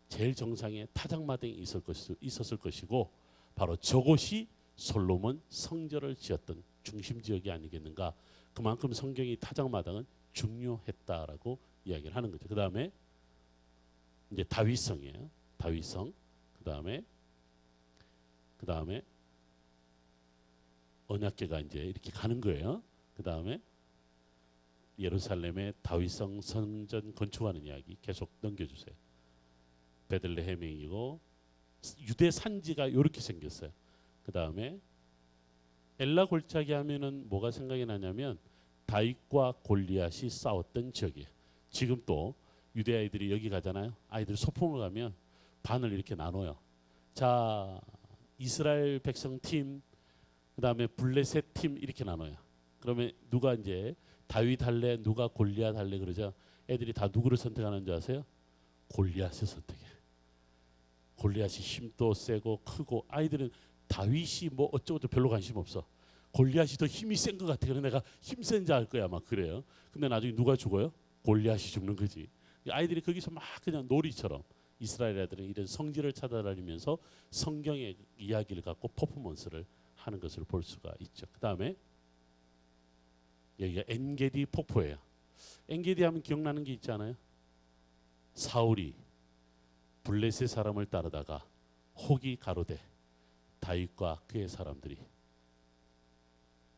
제일 정상에 타작마당이 있었을 것이고 바로 저곳이 솔로몬 성전을 지었던 중심 지역이 아니겠는가. 그만큼 성경이 타작마당은 중요했다라고 이야기를 하는 거죠. 그 다음에 이제 다윗성이에요. 다윗성. 그 다음에 언약궤가 이제 이렇게 가는 거예요. 그 다음에 예루살렘의 다윗성 성전 건축하는 이야기 계속 넘겨주세요. 베들레헴이고 유대 산지가 이렇게 생겼어요. 그 다음에 엘라 골짜기 하면은 뭐가 생각이 나냐면 다윗과 골리앗이 싸웠던 지역이에요. 지금 또 유대 아이들이 여기 가잖아요. 아이들 소풍을 가면 반을 이렇게 나눠요. 자, 이스라엘 백성 팀, 그 다음에 블레셋 팀 이렇게 나눠요. 그러면 누가 이제 다윗 할래, 누가 골리앗 할래 그러죠. 애들이 다 누구를 선택하는 줄 아세요? 골리앗을 선택해. 골리앗이 힘도 세고 크고, 아이들은 다윗이 뭐 어쩌고저쩌고 별로 관심 없어. 골리앗이 더 힘이 센 것 같아. 그래서 내가 힘센 자 할 거야 막 그래요. 근데 나중에 누가 죽어요? 골리앗이 죽는 거지. 아이들이 거기서 막 그냥 놀이처럼 이스라엘 애들은 이런 성지를 찾아다니면서 성경의 이야기를 갖고 퍼포먼스를 하는 것을 볼 수가 있죠. 그 다음에 여기가 엔게디 폭포예요. 엔게디 하면 기억나는 게 있잖아요. 사울이 블레셋 사람을 따르다가 혹이 가로되 다윗과 그의 사람들이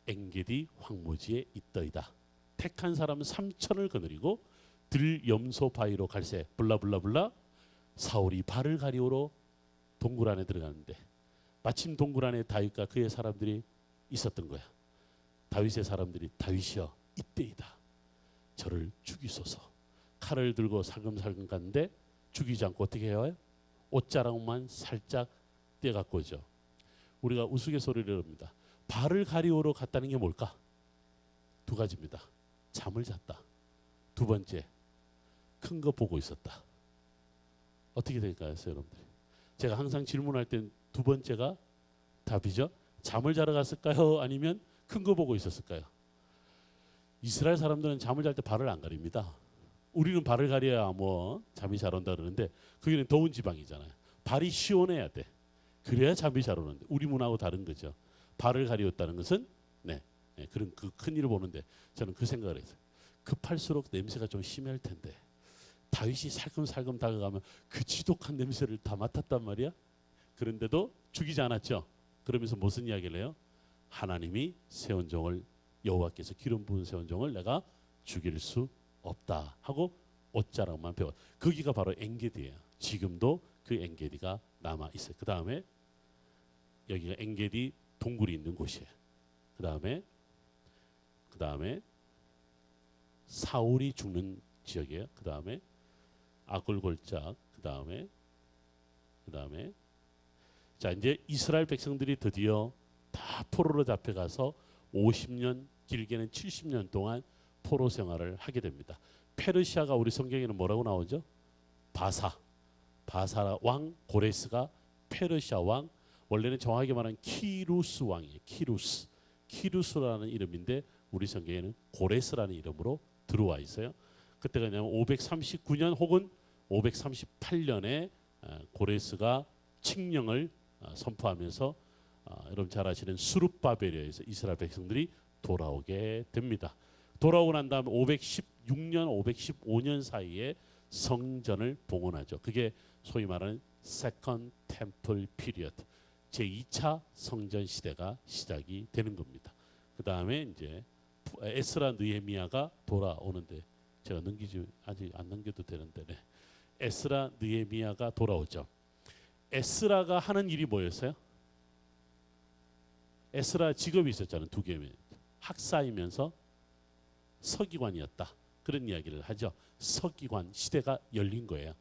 엔게디 황무지에 있더이다. 택한 사람은 3천을 거느리고 들 염소 바위로 갈새 블라블라블라 사울이 발을 가리우러 동굴 안에 들어갔는데 마침 동굴 안에 다윗과 그의 사람들이 있었던 거야. 다윗의 사람들이 다윗이여 이때이다. 저를 죽이소서. 칼을 들고 살금살금 갔는데 죽이지 않고 어떻게 해요? 옷자락만 살짝 떼갖고 오죠. 우리가 우스갯소리를 합니다. 발을 가리우러 갔다는 게 뭘까? 두 가지입니다. 잠을 잤다. 두 번째, 큰 거 보고 있었다. 어떻게 될까요, 여러분들이? 제가 항상 질문할 땐 두 번째가 답이죠. 잠을 자러 갔을까요? 아니면 큰 거 보고 있었을까요? 이스라엘 사람들은 잠을 잘 때 발을 안 가립니다. 우리는 발을 가려야 뭐 잠이 잘 온다 그러는데 거기는 더운 지방이잖아요. 발이 시원해야 돼. 그래야 잠이 잘 오는데 우리 문화하고 다른 거죠. 발을 가리웠다는 것은 그런 그 큰 일을 보는데 저는 그 생각을 했어요. 급할수록 냄새가 좀 심할 텐데 다윗이 살금살금 다가가면 그 지독한 냄새를 다 맡았단 말이야. 그런데도 죽이지 않았죠. 그러면서 무슨 이야기를 해요? 하나님이 세운 종을 여호와께서 기름 부은 세운 종을 내가 죽일 수 없다 하고 옷자락만 배워. 거기가 바로 엔게디예요. 지금도 그 엔게디가 남아 있어요. 그 다음에 여기가 엔게디 동굴이 있는 곳이에요. 그 다음에 사울이 죽는 지역이에요. 그 다음에 아골골짝. 그 다음에 자 이제 이스라엘 백성들이 드디어 다 포로로 잡혀가서 50년 길게는 70년 동안 포로 생활을 하게 됩니다. 페르시아가 우리 성경에는 뭐라고 나오죠? 바사 왕 고레스가 페르시아 왕, 원래는 정확하게 말하면 키루스 왕이에요. 키루스라는 이름인데 우리 성경에는 고레스라는 이름으로 들어와 있어요. 그때가 뭐냐면 539년 혹은 538년에 고레스가 칙령을 선포하면서 여러분 잘 아시는 수룹바벨에서 이스라엘 백성들이 돌아오게 됩니다. 돌아오고 난 다음에 516년, 515년 사이에 성전을 봉헌하죠. 그게 소위 말하는 Second Temple Period, 제2차 성전 시대가 시작이 되는 겁니다. 그 다음에 이제 에스라 느헤미야가 돌아오는데 제가 넘기지 아직 안 넘겨도 되는데 에스라 느헤미야가 돌아오죠. 에스라가 하는 일이 뭐였어요? 에스라 직업이 있었잖아요. 두 개면 학사이면서 서기관이었다. 그런 이야기를 하죠. 서기관 시대가 열린 거예요.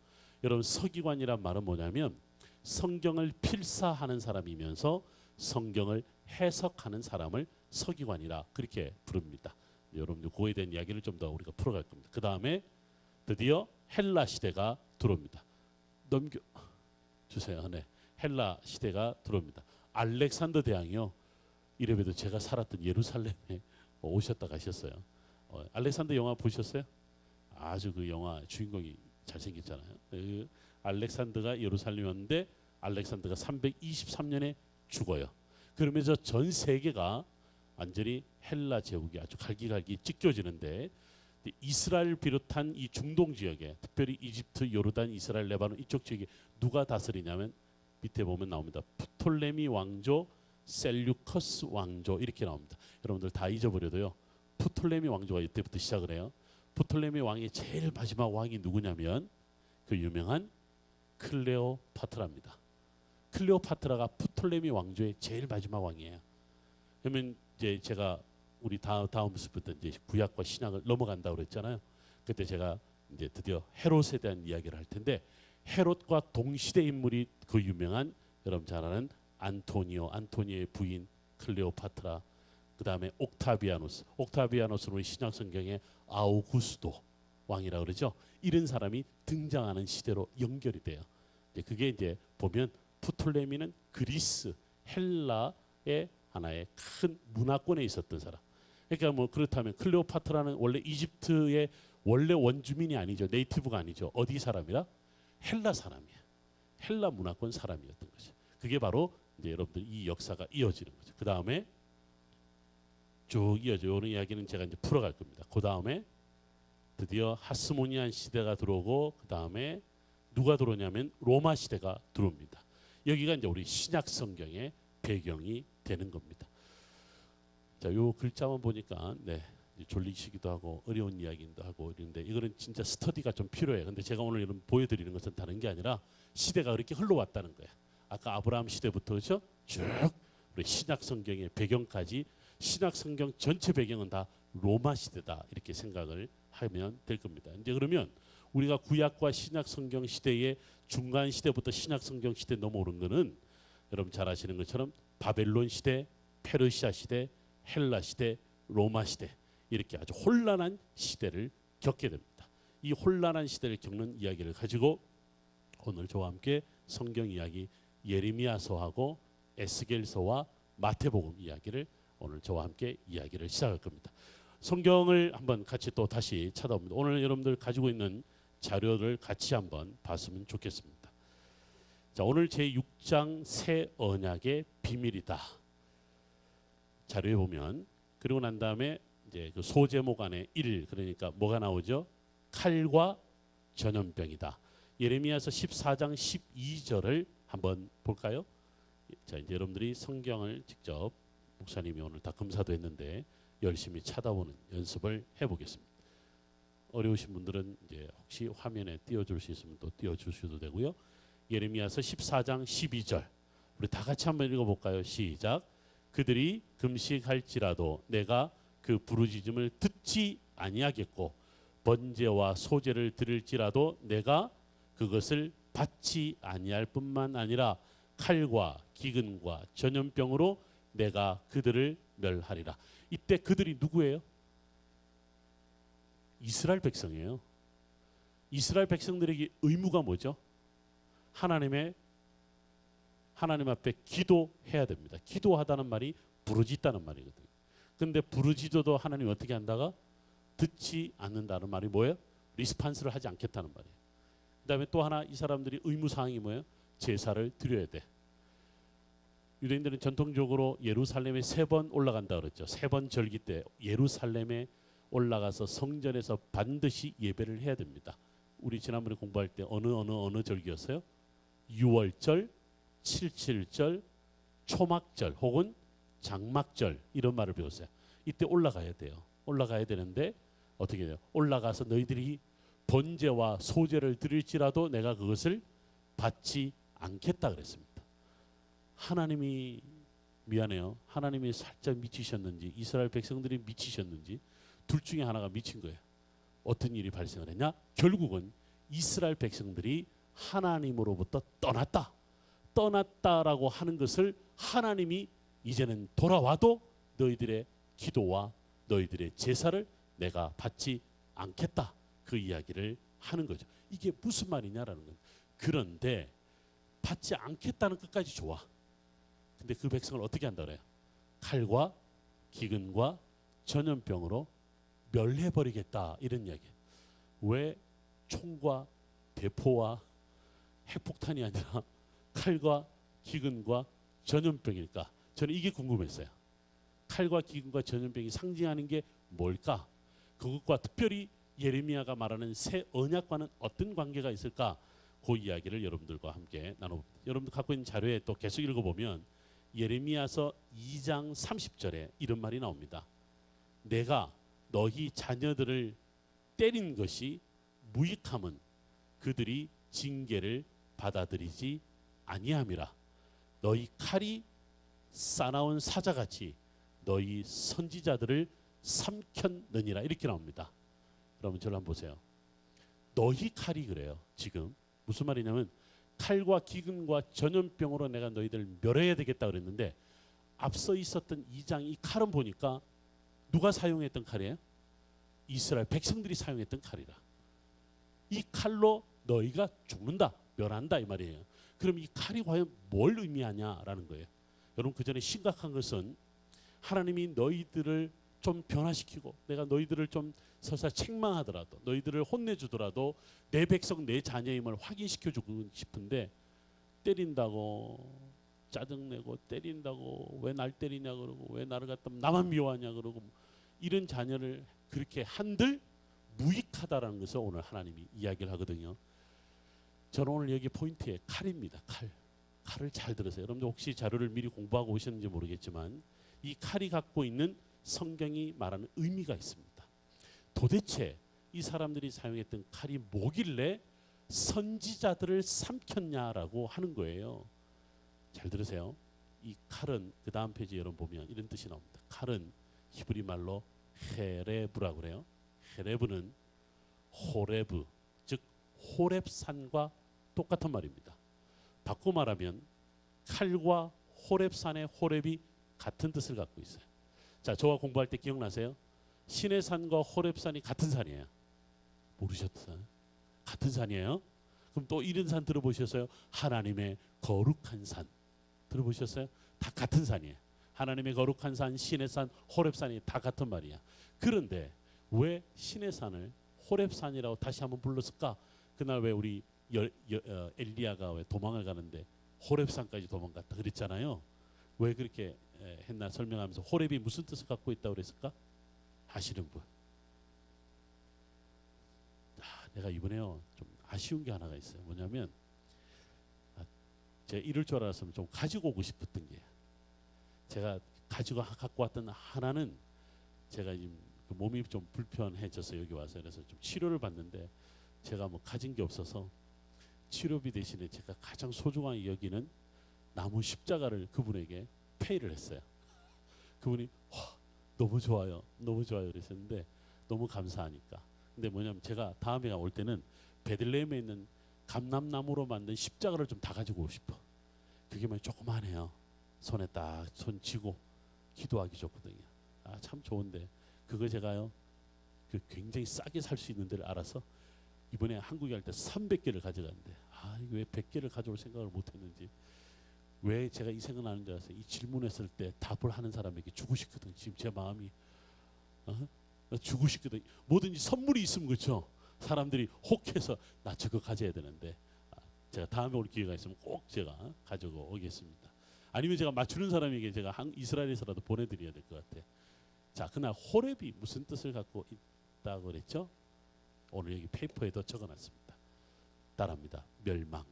여러분 서기관이란 말은 뭐냐면 성경을 필사하는 사람이면서 성경을 해석하는 사람을 서기관이라 그렇게 부릅니다. 여러분들 그거에 대한 이야기를 좀 더 우리가 풀어갈 겁니다. 그 다음에 드디어 헬라 시대가 들어옵니다. 넘겨주세요. 네. 헬라 시대가 들어옵니다. 알렉산더 대왕이요. 이래봬도 제가 살았던 예루살렘에 오셨다 가셨어요. 알렉산더 영화 보셨어요? 아주 그 영화 주인공이 잘생겼잖아요. 그 알렉산더가 예루살렘에 왔는데 알렉산더가 323년에 죽어요. 그러면서 전 세계가 완전히 헬라 제국이 아주 갈기갈기 찢겨지는데 이스라엘 비롯한 이 중동 지역에 특별히 이집트, 요르단, 이스라엘, 레바논 이쪽 지역에 누가 다스리냐면 밑에 보면 나옵니다. 프톨레미 왕조, 셀류커스 왕조 이렇게 나옵니다. 여러분들 다 잊어버려도요. 프톨레미 왕조가 이때부터 시작을 해요. 프톨레미 왕의 제일 마지막 왕이 누구냐면 그 유명한 클레오파트라입니다. 클레오파트라가 프톨레미 왕조의 제일 마지막 왕이에요. 그러면 이제 제가 우리 다음 수부터 이제 구약과 신약을 넘어간다고 그랬잖아요. 그때 제가 이제 드디어 헤롯에 대한 이야기를 할 텐데, 헤롯과 동시대 인물이 그 유명한 여러분 잘 아는 안토니오의 부인 클레오파트라, 그 다음에 옥타비아노스는 우리 신약 성경의 아우구스도 왕이라 그러죠. 이런 사람이 등장하는 시대로 연결이 돼요. 그게 이제 보면 프톨레미는 그리스, 헬라의 하나의 큰 문화권에 있었던 사람. 그러니까 뭐 그렇다면 클레오파트라는 원래 이집트의 원래 원주민이 아니죠. 네이티브가 아니죠. 어디 사람이라? 헬라 사람이야. 헬라 문화권 사람이었던 거죠. 그게 바로 이제 여러분들 이 역사가 이어지는 거죠. 그 다음에 쭉 이어져 오는 이야기는 제가 이제 풀어갈 겁니다. 그 다음에 드디어 하스모니안 시대가 들어오고, 그 다음에 누가 들어오냐면 로마 시대가 들어옵니다. 여기가 이제 우리 신약 성경의 배경이 되는 겁니다. 자, 요 글자만 보니까 졸리시기도 하고 어려운 이야기도 하고 이런데, 이거는 진짜 스터디가 좀 필요해요. 근데 제가 오늘 여러분 보여드리는 것은 다른 게 아니라 시대가 그렇게 흘러왔다는 거예요. 아까 아브라함 시대부터 그렇죠? 쭉 우리 신약 성경의 배경까지, 신약 성경 전체 배경은 다 로마 시대다, 이렇게 생각을 하면 될 겁니다. 이제 그러면 우리가 구약과 신약 성경 시대의 중간 시대부터 신약 성경 시대 넘어오는 거는 여러분 잘 아시는 것처럼 바벨론 시대, 페르시아 시대, 헬라 시대, 로마 시대, 이렇게 아주 혼란한 시대를 겪게 됩니다. 이 혼란한 시대를 겪는 이야기를 가지고 오늘 저와 함께 성경 이야기 예레미야서하고 에스겔서와 마태복음 이야기를 오늘 저와 함께 이야기를 시작할 겁니다. 성경을 한번 같이 또 다시 찾아봅니다. 오늘 여러분들 가지고 있는 자료를 같이 한번 봤으면 좋겠습니다. 자, 오늘 제6장 새 언약의 비밀이다. 자료에 보면, 그리고 난 다음에 이제 그 소제목 안에 1, 그러니까 뭐가 나오죠? 칼과 전염병이다. 예레미야서 14장 12절을 한번 볼까요? 자, 이제 여러분들이 성경을 직접, 목사님이 오늘 다 검사도 했는데 열심히 찾아보는 연습을 해보겠습니다. 어려우신 분들은 이제 혹시 화면에 띄워줄 수 있으면 또 띄워주셔도 되고요. 예레미야서 14장 12절 우리 다 같이 한번 읽어볼까요? 시작. 그들이 금식할지라도 내가 그 부르짖음을 듣지 아니하겠고, 번제와 소제를 드릴지라도 내가 그것을 받지 아니할 뿐만 아니라 칼과 기근과 전염병으로 내가 그들을 멸하리라. 이때 그들이 누구예요? 이스라엘 백성이에요. 이스라엘 백성들에게 의무가 뭐죠? 하나님 앞에 기도해야 됩니다. 기도하다는 말이 부르짖다는 말이거든요. 근데 부르짖어도 하나님 어떻게 한다가? 듣지 않는다는 말이 뭐예요? 리스판스를 하지 않겠다는 말이에요. 그 다음에 또 하나 이 사람들이 의무사항이 뭐예요? 제사를 드려야 돼. 유대인들은 전통적으로 예루살렘에 3번 올라간다 그랬죠. 3번 절기 때 예루살렘에 올라가서 성전에서 반드시 예배를 해야 됩니다. 우리 지난번에 공부할 때 어느 절기였어요? 6월절, 77절, 초막절 혹은 장막절, 이런 말을 배웠어요. 이때 올라가야 돼요. 올라가야 되는데 어떻게 돼요? 올라가서 너희들이 번제와 소제를 드릴지라도 내가 그것을 받지 않겠다 그랬습니다. 하나님이 미안해요. 하나님이 살짝 미치셨는지 이스라엘 백성들이 미치셨는지 둘 중에 하나가 미친 거예요. 어떤 일이 발생을 했냐? 결국은 이스라엘 백성들이 하나님으로부터 떠났다라고 하는 것을 하나님이 이제는 돌아와도 너희들의 기도와 너희들의 제사를 내가 받지 않겠다, 그 이야기를 하는 거죠. 이게 무슨 말이냐라는 거예요. 그런데 받지 않겠다는 끝까지 좋아. 근데 그 백성을 어떻게 한다 그래요? 칼과 기근과 전염병으로 멸해버리겠다, 이런 이야기예요. 왜 총과 대포와 핵폭탄이 아니라 칼과 기근과 전염병일까? 저는 이게 궁금했어요. 칼과 기근과 전염병이 상징하는 게 뭘까? 그것과 특별히 예레미야가 말하는 새 언약과는 어떤 관계가 있을까? 그 이야기를 여러분들과 함께 나눠봅니다. 여러분들 갖고 있는 자료에 또 계속 읽어보면 예레미야서 2장 30절에 이런 말이 나옵니다. 내가 너희 자녀들을 때린 것이 무익함은 그들이 징계를 받아들이지 아니함이라. 너희 칼이 싸나운 사자같이 너희 선지자들을 삼켰느니라 이렇게 나옵니다. 여러분 저를 한번 보세요. 너희 칼이 그래요. 지금 무슨 말이냐면 칼과 기근과 전염병으로 내가 너희들을 멸해야 되겠다 그랬는데 앞서 있었던 2장 이 칼은 보니까 누가 사용했던 칼이에요? 이스라엘 백성들이 사용했던 칼이라. 이 칼로 너희가 죽는다, 멸한다 이 말이에요. 그럼 이 칼이 과연 뭘 의미하냐라는 거예요. 여러분 그 전에 심각한 것은 하나님이 너희들을 좀 변화시키고 내가 너희들을 좀 설사 책망하더라도 너희들을 혼내주더라도 내 백성 내 자녀임을 확인시켜주고 싶은데 때린다고 짜증내고 때린다고 왜 날 때리냐 그러고 왜 나를 갖다 나만 미워하냐 그러고 이런 자녀를 그렇게 한들 무익하다라는 것을 오늘 하나님이 이야기를 하거든요. 저는 오늘 여기 포인트에 칼입니다. 칼을 잘 들으세요. 여러분들 혹시 자료를 미리 공부하고 오셨는지 모르겠지만 이 칼이 갖고 있는 성경이 말하는 의미가 있습니다. 도대체 이 사람들이 사용했던 칼이 뭐길래 선지자들을 삼켰냐라고 하는 거예요. 잘 들으세요. 이 칼은 그 다음 페이지 여러분 보면 이런 뜻이 나옵니다. 칼은 히브리 말로 헤레브라고 그래요. 헤레브는 호레브, 즉 호렙산과 똑같은 말입니다. 바꿔 말하면 칼과 호렙산의 호렙이 같은 뜻을 갖고 있어요. 자, 저와 공부할 때 기억나세요? 시내산과 호렙산이 같은 산이에요. 모르셨어요? 같은 산이에요. 그럼 또 이런 산 들어보셨어요? 하나님의 거룩한 산 들어보셨어요? 다 같은 산이에요. 하나님의 거룩한 산, 시내산, 호렙산이 다 같은 말이야. 그런데 왜 시내산을 호렙산이라고 다시 한번 불렀을까? 그날 왜 우리 엘리야가 왜 도망을 가는데 호렙산까지 도망갔다 그랬잖아요. 왜 그렇게 했나 설명하면서 호렙이 무슨 뜻을 갖고 있다고 그랬을까? 아시는 분? 내가 이번에요 좀 아쉬운 게 하나가 있어요. 뭐냐면 제가 이럴 줄 알았으면 좀 가지고 오고 싶었던 게 제가 갖고 왔던 하나는 제가 지금 그 몸이 좀 불편해져서 여기 와서 그래서 좀 치료를 받는데 제가 뭐 가진 게 없어서 치료비 대신에 제가 가장 소중하게 여기는 나무 십자가를 그분에게 페이를 했어요. 그분이 너무 좋아요, 너무 좋아요 그랬었는데 너무 감사하니까. 근데 뭐냐면 제가 다음에 올 때는 베들레헴에 있는 감람나무로 만든 십자가를 좀 다 가지고 오고 싶어. 그게 뭐 조그만해요. 손에 딱 손 쥐고 기도하기 좋거든요. 참 좋은데 그거 제가요 그 굉장히 싸게 살 수 있는 데를 알아서 이번에 한국에 갈 때 300개를 가져갔는데 이거 왜 100개를 가져올 생각을 못했는지 왜 제가 이 생각 나는 줄 알았어요. 이 질문했을 때 답을 하는 사람에게 주고 싶거든. 지금 제 마음이 주고 싶거든. 뭐든지 선물이 있으면 그렇죠. 사람들이 혹해서 나 저거 가져야 되는데 제가 다음에 올 기회가 있으면 꼭 제가 가지고 오겠습니다. 아니면 제가 맞추는 사람에게 제가 이스라엘에서라도 보내드려야 될 것 같아. 자, 그날 호렙이 무슨 뜻을 갖고 있다고 그랬죠? 오늘 여기 페이퍼에도 적어놨습니다. 따라합니다. 멸망.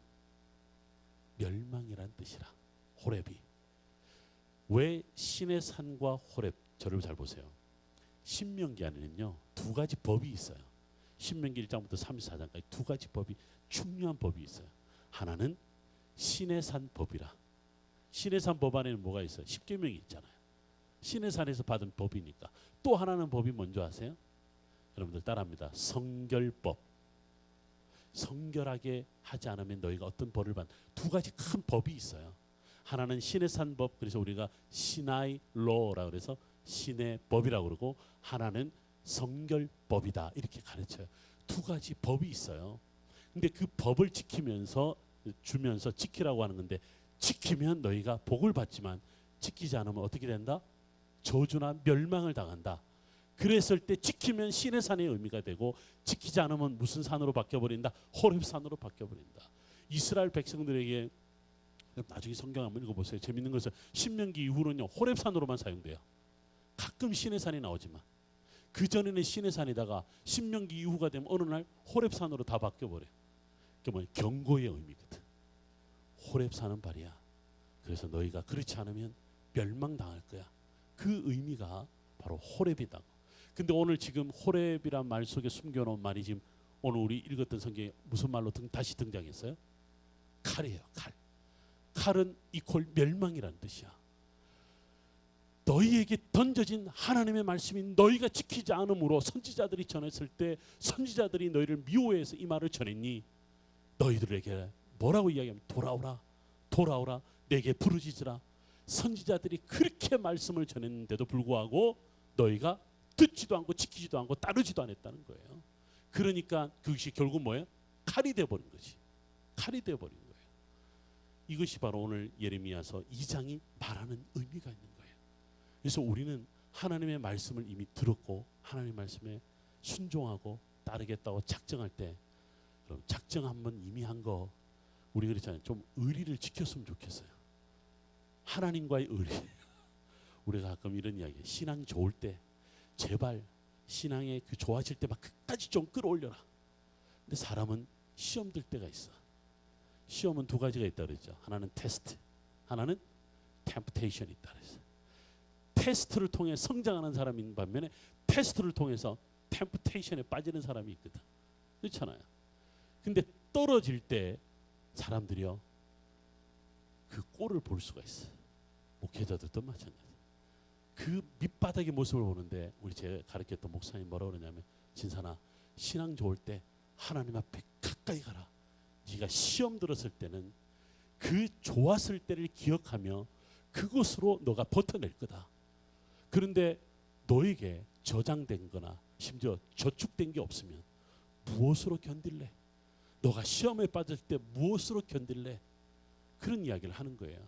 멸망이란 뜻이라. 호렙이. 왜 신의 산과 호렙? 저를 잘 보세요. 신명기 안에는요 두 가지 법이 있어요. 신명기 1장부터 34장까지 두 가지 법이 중요한 법이 있어요. 하나는 신의 산 법이라. 신의 산 법 안에는 뭐가 있어요? 십계명이 있잖아요. 신의 산에서 받은 법이니까. 또 하나는 법이 뭔지 아세요? 여러분들 따라합니다. 성결법. 성결하게 하지 않으면 너희가 어떤 벌을 받는 두 가지 큰 법이 있어요. 하나는 신의 산 법, 그래서 우리가 시나이 로라고 그래서 신의 법이라고 그러고, 하나는 성결법이다 이렇게 가르쳐요. 두 가지 법이 있어요. 근데 그 법을 주면서 지키라고 하는 건데, 지키면 너희가 복을 받지만 지키지 않으면 어떻게 된다? 저주나 멸망을 당한다. 그랬을 때 지키면 신의 산의 의미가 되고, 지키지 않으면 무슨 산으로 바뀌어버린다? 호렙산으로 바뀌어버린다. 이스라엘 백성들에게 나중에 성경 한번 읽어보세요. 재밌는 것은 신명기 이후로는요 호렙산으로만 사용돼요. 가끔 신의 산이 나오지만 그 전에는 신의 산이다가 신명기 이후가 되면 어느 날 호렙산으로 다 바뀌어버려요. 그게 뭐냐? 경고의 의미거든. 호렙산은 발이야. 그래서 너희가 그렇지 않으면 멸망당할 거야. 그 의미가 바로 호렙이다. 근데 오늘 지금 호렙이란 말 속에 숨겨놓은 말이 지금 오늘 우리 읽었던 성경에 무슨 말로 다시 등장했어요? 칼이에요. 칼. 칼은 이퀄 멸망이라는 뜻이야. 너희에게 던져진 하나님의 말씀이 너희가 지키지 않음으로 선지자들이 전했을 때 선지자들이 너희를 미워해서 이 말을 전했니? 너희들에게 뭐라고 이야기하면 돌아오라, 돌아오라, 내게 부르짖으라. 선지자들이 그렇게 말씀을 전했는데도 불구하고 너희가 듣지도 않고 지키지도 않고 따르지도 않았다는 거예요. 그러니까 그것이 결국 뭐예요? 칼이 되어버린 거지. 칼이 되어버린 거예요. 이것이 바로 오늘 예레미야서 2장이 말하는 의미가 있는 거예요. 그래서 우리는 하나님의 말씀을 이미 들었고 하나님의 말씀에 순종하고 따르겠다고 작정할 때, 그럼 작정 한번 이미 한 거 우리 그렇잖아요. 좀 의리를 지켰으면 좋겠어요. 하나님과의 의리. 우리가 가끔 이런 이야기, 신앙 좋을 때 제발 신앙에 그 좋아질 때 막 끝까지 좀 끌어올려라. 근데 사람은 시험 들 때가 있어. 시험은 두 가지가 있다 그랬죠. 하나는 테스트, 하나는 템프테이션이 있다 그랬어요. 테스트를 통해 성장하는 사람인 반면에 테스트를 통해서 템프테이션에 빠지는 사람이 있거든. 그렇잖아요. 근데 떨어질 때 사람들이요, 그 꼴을 볼 수가 있어요. 목회자들도 마찬가지. 그 밑바닥의 모습을 보는데, 우리 제가 가르쳤던 목사님 뭐라고 그러냐면, 진산아, 신앙 좋을 때 하나님 앞에 가까이 가라. 네가 시험 들었을 때는 그 좋았을 때를 기억하며 그것으로 너가 버텨낼 거다. 그런데 너에게 저장된 거나 심지어 저축된 게 없으면 무엇으로 견딜래? 너가 시험에 빠질 때 무엇으로 견딜래? 그런 이야기를 하는 거예요.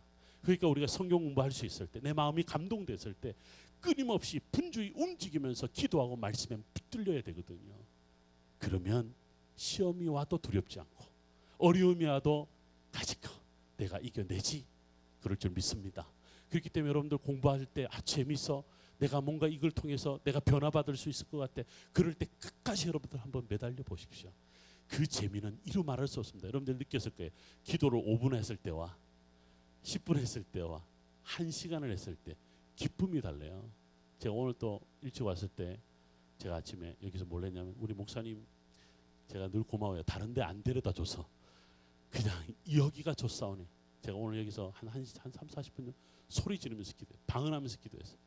그러니까 우리가 성경 공부할 수 있을 때, 내 마음이 감동됐을 때 끊임없이 분주히 움직이면서 기도하고 말씀에 붙들려야 되거든요. 그러면 시험이 와도 두렵지 않고 어려움이 와도 가지고 내가 이겨내지, 그럴 줄 믿습니다. 그렇기 때문에 여러분들 공부할 때 재밌어, 내가 뭔가 이걸 통해서 내가 변화받을 수 있을 것 같아, 그럴 때 끝까지 여러분들 한번 매달려 보십시오. 그 재미는 이루 말할 수 없습니다. 여러분들 느꼈을 거예요. 기도를 5분 했을 때와 10분 했을 때와 1시간을 했을 때 기쁨이 달라요. 제가 오늘 또 일찍 왔을 때 제가 아침에 여기서 뭘 했냐면, 우리 목사님 제가 늘 고마워요. 다른 데 안 데려다 줘서 그냥 여기가 좋사오네. 제가 오늘 여기서 한 3, 40분 소리 지르면서 기도해요. 방언하면서 기도했어요.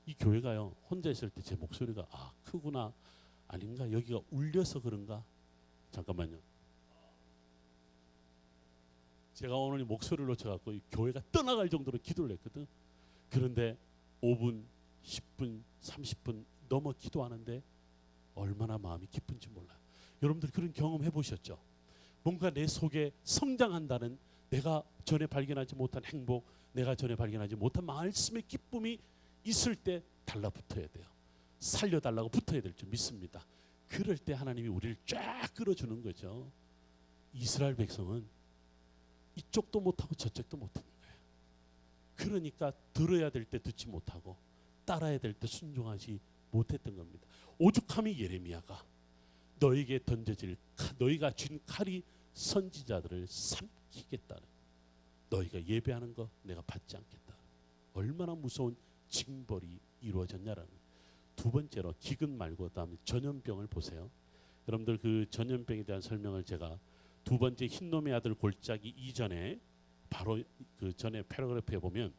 이 교회가요, 혼자 있을 때 제 목소리가 크구나, 아닌가, 여기가 울려서 그런가. 잠깐만요. 제가 오늘 목소리를 놓쳐갖고 이 교회가 떠나갈 정도로 기도를 했거든. 그런데 5분, 10분, 30분 넘어 기도하는데 얼마나 마음이 기쁜지 몰라요. 여러분들 그런 경험 해보셨죠? 뭔가 내 속에 성장한다는, 내가 전에 발견하지 못한 행복, 내가 전에 발견하지 못한 말씀의 기쁨이 있을 때 달라붙어야 돼요. 살려달라고 붙어야 될 줄 믿습니다. 그럴 때 하나님이 우리를 쫙 끌어주는 거죠. 이스라엘 백성은 이쪽도 못하고 저쪽도 못하는 거예요. 그러니까 들어야 될 때 듣지 못하고 따라야 될 때 순종하지 못했던 겁니다. 오죽함이 예레미야가 너에게 던져질 너희가 쥔 칼이 선지자들을 삼키겠다는, 너희가 예배하는 거 내가 받지 않겠다. 얼마나 무서운 징벌이 이루어졌냐라는. 두 번째로 기근 말고 다음에 전염병을 보세요. 여러분들 그 전염병에 대한 설명을 제가 두 번째 흰놈의 아들 골짜기 이전에 바로 그 전에 패러그래프에 보면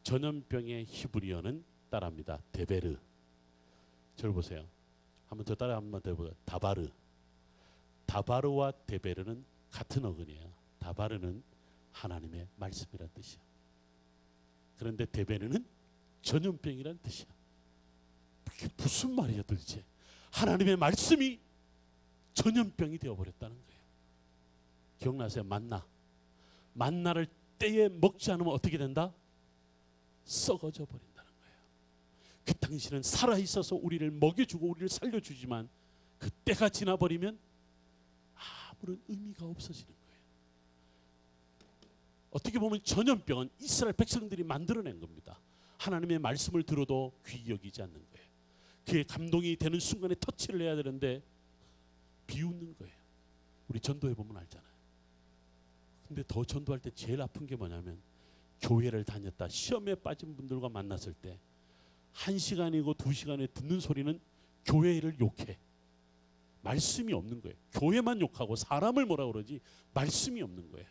전염병의 히브리어는 따라합니다. 데베르. 저를 보세요. 한번 더 따라 한번 더 보세요. 다바르. 다바르와 데베르는 같은 어근이에요. 다바르는 하나님의 말씀이란 뜻이야. 그런데 데베르는 전염병이란 뜻이야. 그게 무슨 말이야 도대체. 하나님의 말씀이 전염병이 되어버렸다는 거예요. 기억나세요? 만나를 때에 먹지 않으면 어떻게 된다? 썩어져 버린다는 거예요. 그 당신은 살아있어서 우리를 먹여주고 우리를 살려주지만 그 때가 지나버리면 아무런 의미가 없어지는 거예요. 어떻게 보면 전염병은 이스라엘 백성들이 만들어낸 겁니다. 하나님의 말씀을 들어도 귀 여기지 않는 거예요. 그의 감동이 되는 순간에 터치를 해야 되는데 비웃는 거예요. 우리 전도해 보면 알잖아요. 근데 더 전도할 때 제일 아픈 게 뭐냐면, 교회를 다녔다 시험에 빠진 분들과 만났을 때 1시간이고 2시간에 듣는 소리는 교회를 욕해. 말씀이 없는 거예요. 교회만 욕하고 사람을 뭐라 그러지 말씀이 없는 거예요.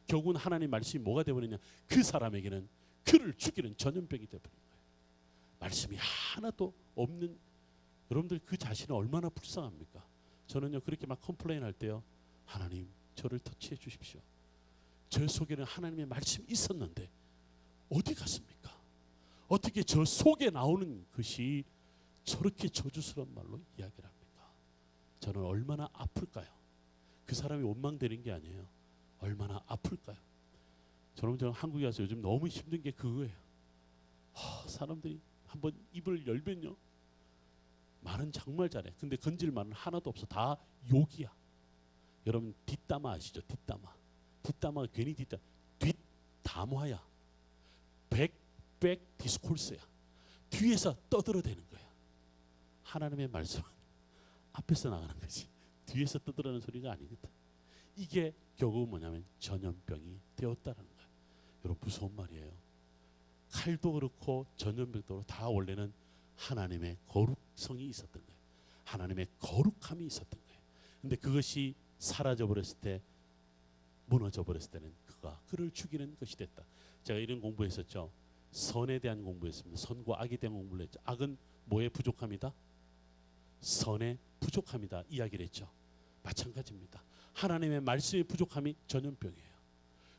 결국은 하나님 말씀이 뭐가 되어버리냐, 그 사람에게는 그를 죽이는 전염병이 되어버린 거예요. 말씀이 하나도 없는, 여러분들 그 자신은 얼마나 불쌍합니까? 저는요 그렇게 막 컴플레인 할 때요, 하나님 저를 터치해 주십시오. 저 속에는 하나님의 말씀이 있었는데 어디 갔습니까? 어떻게 저 속에 나오는 것이 저렇게 저주스러운 말로 이야기를 합니까? 저는 얼마나 아플까요? 그 사람이 원망되는 게 아니에요. 얼마나 아플까요? 저는 한국에 와서 요즘 너무 힘든 게 그거예요. 사람들이 한번 입을 열면요, 말은 정말 잘해. 근데 건질 말은 하나도 없어. 다 욕이야. 여러분 뒷담화 아시죠? 뒷담화가 괜히 뒷담화야. 백 디스코스야. 뒤에서 떠들어대는 거야. 하나님의 말씀은 앞에서 나가는 거지, 뒤에서 떠들어는 소리가 아니거든. 이게 결국은 뭐냐면 전염병이 되었다는 거야. 여러분 무서운 말이에요. 칼도 그렇고 전염병도 그렇고 다 원래는 하나님의 거룩성이 있었던 거예요. 하나님의 거룩함이 있었던 거예요. 근데 그것이 사라져 버렸을 때, 무너져 버렸을 때는 그를 죽이는 것이 됐다. 제가 이런 공부했었죠. 선에 대한 공부했습니다. 선과 악에 대한 공부를 했죠. 악은 뭐에 부족함이다? 선의 부족함이다 이야기를 했죠. 마찬가지입니다. 하나님의 말씀의 부족함이 전염병이에요.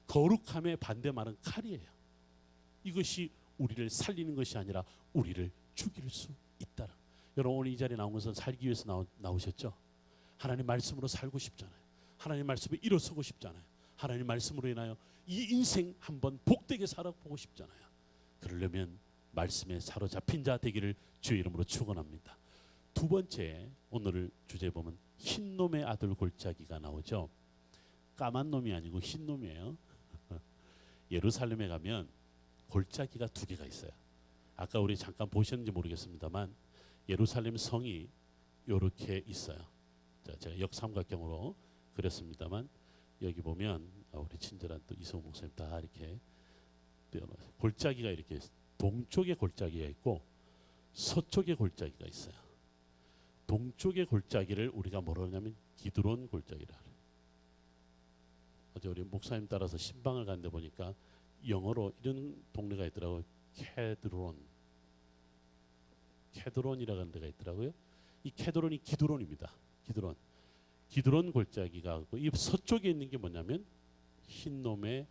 거룩함의 반대말은 칼이에요. 이것이 우리를 살리는 것이 아니라 우리를 죽일 수 있다는. 여러분 오늘 이 자리에 나온 것은 살기 위해서 나오셨죠. 하나님 말씀으로 살고 싶잖아요. 하나님 말씀에 일어서고 싶잖아요. 하나님 말씀으로 인하여 이 인생 한번 복되게 살아보고 싶잖아요. 그러려면 말씀에 사로잡힌 자 되기를 주의 이름으로 축원합니다. 두 번째, 오늘 주제 보면 흰놈의 아들 골짜기가 나오죠. 까만 놈이 아니고 흰놈이에요. 예루살렘에 가면 골짜기가 두 개가 있어요. 아까 우리 잠깐 보셨는지 모르겠습니다만 예루살렘 성이 이렇게 있어요. 자, 제가 역삼각형으로 그렸습니다만 여기 보면 우리 친절한 또 이성우 목사님 다 이렇게 골짜기가 이렇게 동쪽에 골짜기가 있고 서쪽에 골짜기가 있어요. 동쪽의 골짜기를 우리가 뭐라고 하냐면 기드론 골짜기라 그래요. 어제 우리 목사님 따라서 신방을 갔는데 보니까 영어로 이런 동네가 있더라고요. 케드론이라고 하는 데가 있더라고요. 이 케드론이 기드론입니다. 기드론 골짜기가 있고, 이 서쪽에 있는 게 뭐냐면 흰놈의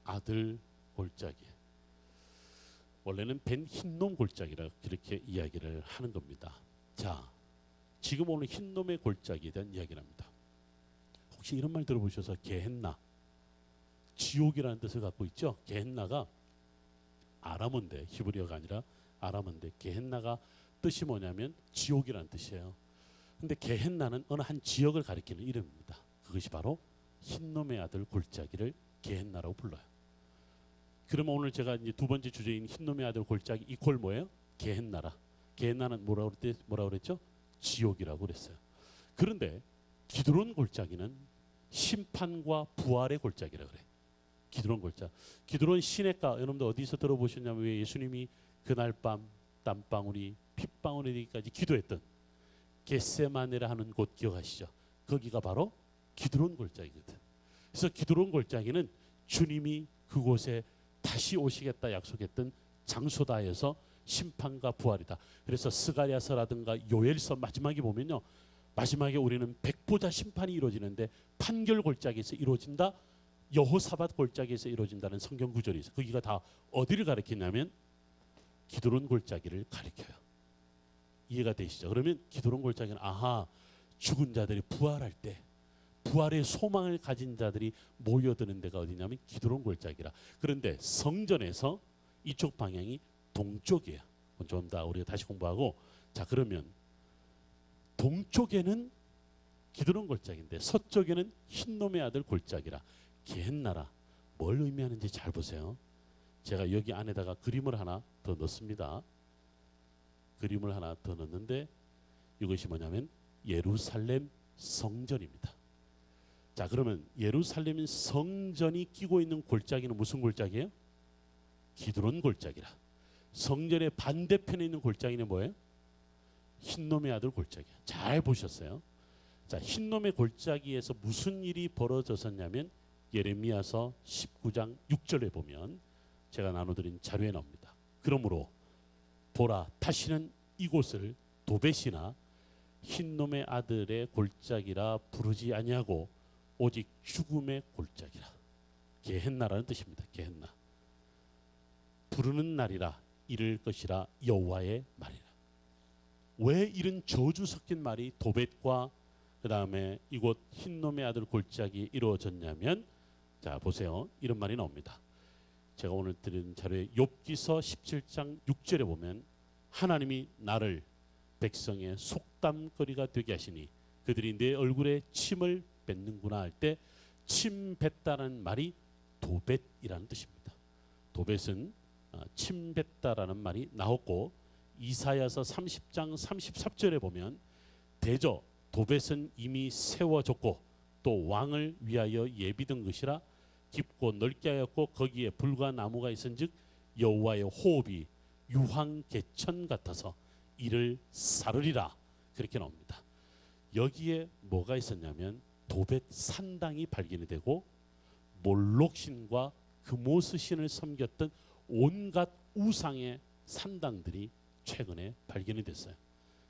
아들 골짜기. 원래는 벤 흰놈 골짜기라 그렇게 이야기를 하는 겁니다. 자, 지금 오늘 흰놈의 골짜기에 대한 이야기를 합니다. 혹시 이런 말 들어보셔서 게헨나, 지옥이라는 뜻을 갖고 있죠. 게헨나가 아람어인데, 히브리어가 아니라 아람어인데 게헨나가 뜻이 뭐냐면 지옥이라는 뜻이에요. 근데 게헨나는 어느 한 지역을 가리키는 이름입니다. 그것이 바로 흰놈의 아들 골짜기를 게헨나라고 불러요. 그러면 오늘 제가 이제 두 번째 주제인 흰놈의 아들 골짜기, 이 골 뭐예요? 게헨나라. 게헨나는 뭐라고 그랬죠? 지옥이라고 그랬어요. 그런데 기드론 골짜기는 심판과 부활의 골짜기라 그래. 기드론 골짜기. 기드론 시냇가, 여러분들 어디서 들어보셨냐면 왜 예수님이 그날 밤 땀방울이 핏방울이 되기까지 기도했던 겟세마네라 하는 곳 기억하시죠? 거기가 바로 기드론 골짜기거든. 그래서 기드론 골짜기는 주님이 그곳에 다시 오시겠다 약속했던 장소다 해서 심판과 부활이다. 그래서 스가랴서라든가 요엘서 마지막에 보면요, 마지막에 우리는 백보자 심판이 이루어지는데 판결 골짜기에서 이루어진다, 여호사밧 골짜기에서 이루어진다는 성경 구절이 있어요. 거기가 다 어디를 가리키냐면 기드론 골짜기를 가리켜요. 이해가 되시죠? 그러면 기드론 골짜기는 죽은 자들이 부활할 때 부활의 소망을 가진 자들이 모여드는 데가 어디냐면 기드론 골짜기라. 그런데 성전에서 이쪽 방향이 동쪽이에요. 좀 더 우리가 다시 공부하고, 자 그러면 동쪽에는 기드론 골짜기인데 서쪽에는 흰놈의 아들 골짜기라. 게헨나라. 뭘 의미하는지 잘 보세요. 제가 여기 안에다가 그림을 하나 더 넣습니다. 그림을 하나 더 넣는데 이것이 뭐냐면 예루살렘 성전입니다. 자 그러면 예루살렘 성전이 끼고 있는 골짜기는 무슨 골짜기예요? 기드론 골짜기라. 성전의 반대편에 있는 골짜기는 뭐예요? 흰놈의 아들 골짜기야. 잘 보셨어요? 자, 흰놈의 골짜기에서 무슨 일이 벌어졌었냐면 예레미야서 19장 6절에 보면 제가 나눠드린 자료에 나옵니다. 그러므로 보라, 다시는 이곳을 도벳이나 흰놈의 아들의 골짜기라 부르지 아니하고 오직 죽음의 골짜기라. 게헨나라는 뜻입니다. 게헨나. 부르는 날이라 이를 것이라 여호와의 말이라. 왜 이런 저주 섞인 말이 도벳과 그 다음에 이곳 흰놈의 아들 골짜기에 이루어졌냐면, 자 보세요. 이런 말이 나옵니다. 제가 오늘 드린 자료에 욥기서 17장 6절에 보면 하나님이 나를 백성의 속담거리가 되게 하시니 그들이 내 얼굴에 침을 뱉는구나 할 때 침 뱉다는 말이 도벳이라는 뜻입니다. 도벳은 침 뱉다라는 말이 나왔고, 이사야서 30장 33절에 보면 대저 도벳은 이미 세워졌고 또 왕을 위하여 예비된 것이라 깊고 넓게 하였고 거기에 불과 나무가 있은즉 여호와의 호흡이 유황 개천 같아서 이를 사르리라. 그렇게 나옵니다. 여기에 뭐가 있었냐면 도벳 산당이 발견이 되고 몰록신과 금오스신을 섬겼던 온갖 우상의 산당들이 최근에 발견이 됐어요.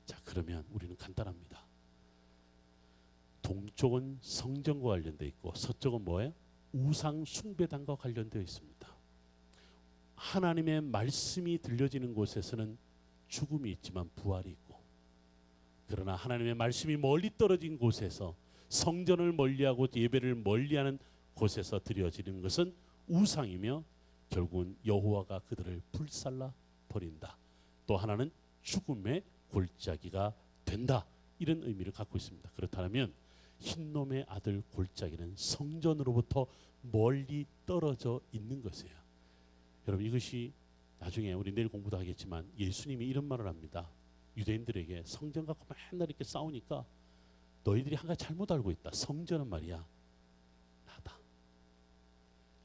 자, 그러면 우리는 간단합니다. 동쪽은 성전과 관련되어 있고 서쪽은 뭐예요? 우상 숭배당과 관련되어 있습니다. 하나님의 말씀이 들려지는 곳에서는 죽음이 있지만 부활이 있고, 그러나 하나님의 말씀이 멀리 떨어진 곳에서 성전을 멀리하고 예배를 멀리하는 곳에서 드려지는 것은 우상이며 결국은 여호와가 그들을 불살라 버린다. 또 하나는 죽음의 골짜기가 된다. 이런 의미를 갖고 있습니다. 그렇다면 흰놈의 아들 골짜기는 성전으로부터 멀리 떨어져 있는 것이에요. 여러분, 이것이 나중에 우리 내일 공부도 하겠지만 예수님이 이런 말을 합니다. 유대인들에게 성전 갖고 맨날 이렇게 싸우니까 너희들이 한 가지 잘못 알고 있다. 성전은 말이야 나다.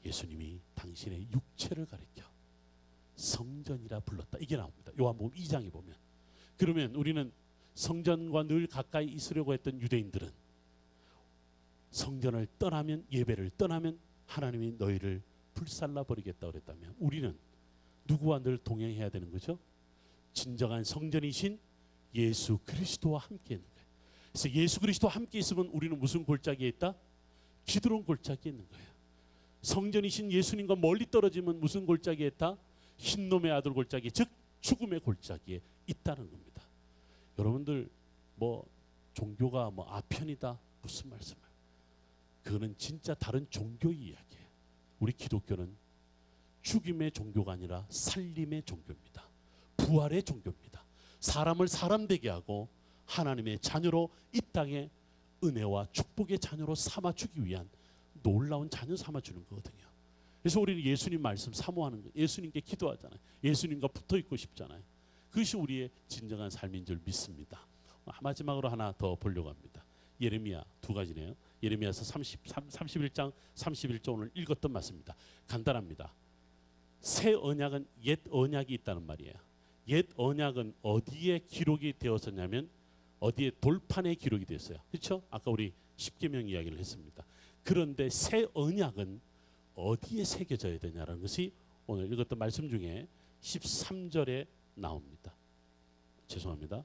예수님이 당신의 육체를 가리켜 성전이라 불렀다. 이게 나옵니다. 요한복음 2장에 보면. 그러면 우리는 성전과 늘 가까이 있으려고 했던 유대인들은 성전을 떠나면, 예배를 떠나면 하나님이 너희를 불살라 버리겠다 그랬다면 우리는 누구와 늘 동행해야 되는 거죠? 진정한 성전이신 예수 그리스도와 함께 있는 거예요. 그래서 예수 그리스도와 함께 있으면 우리는 무슨 골짜기에 있다? 기드론 골짜기에 있는 거예요. 성전이신 예수님과 멀리 떨어지면 무슨 골짜기에 있다? 흰놈의 아들 골짜기, 즉 죽음의 골짜기에 있다는 겁니다. 여러분들 뭐 종교가 뭐 아편이다 무슨 말씀을? 그거는 진짜 다른 종교의 이야기예요. 우리 기독교는 죽임의 종교가 아니라 살림의 종교입니다. 부활의 종교입니다. 사람을 사람 되게 하고 하나님의 자녀로 이 땅에 은혜와 축복의 자녀로 삼아주기 위한 놀라운 자녀 삼아주는 거거든요. 그래서 우리는 예수님 말씀 사모하는 거예요. 예수님께 기도하잖아요. 예수님과 붙어 있고 싶잖아요. 그것이 우리의 진정한 삶인 줄 믿습니다. 마지막으로 하나 더 보려고 합니다. 예레미야 두 가지네요. 예레미야서 31장 31절 오늘 읽었던 말씀입니다. 간단합니다. 새 언약은 옛 언약이 있다는 말이에요. 옛 언약은 어디에 기록이 되었었냐면 어디에 돌판에 기록이 됐어요. 그렇죠? 아까 우리 십계명 이야기를 했습니다. 그런데 새 언약은 어디에 새겨져야 되냐라는 것이 오늘 읽었던 말씀 중에 13절에 나옵니다. 죄송합니다.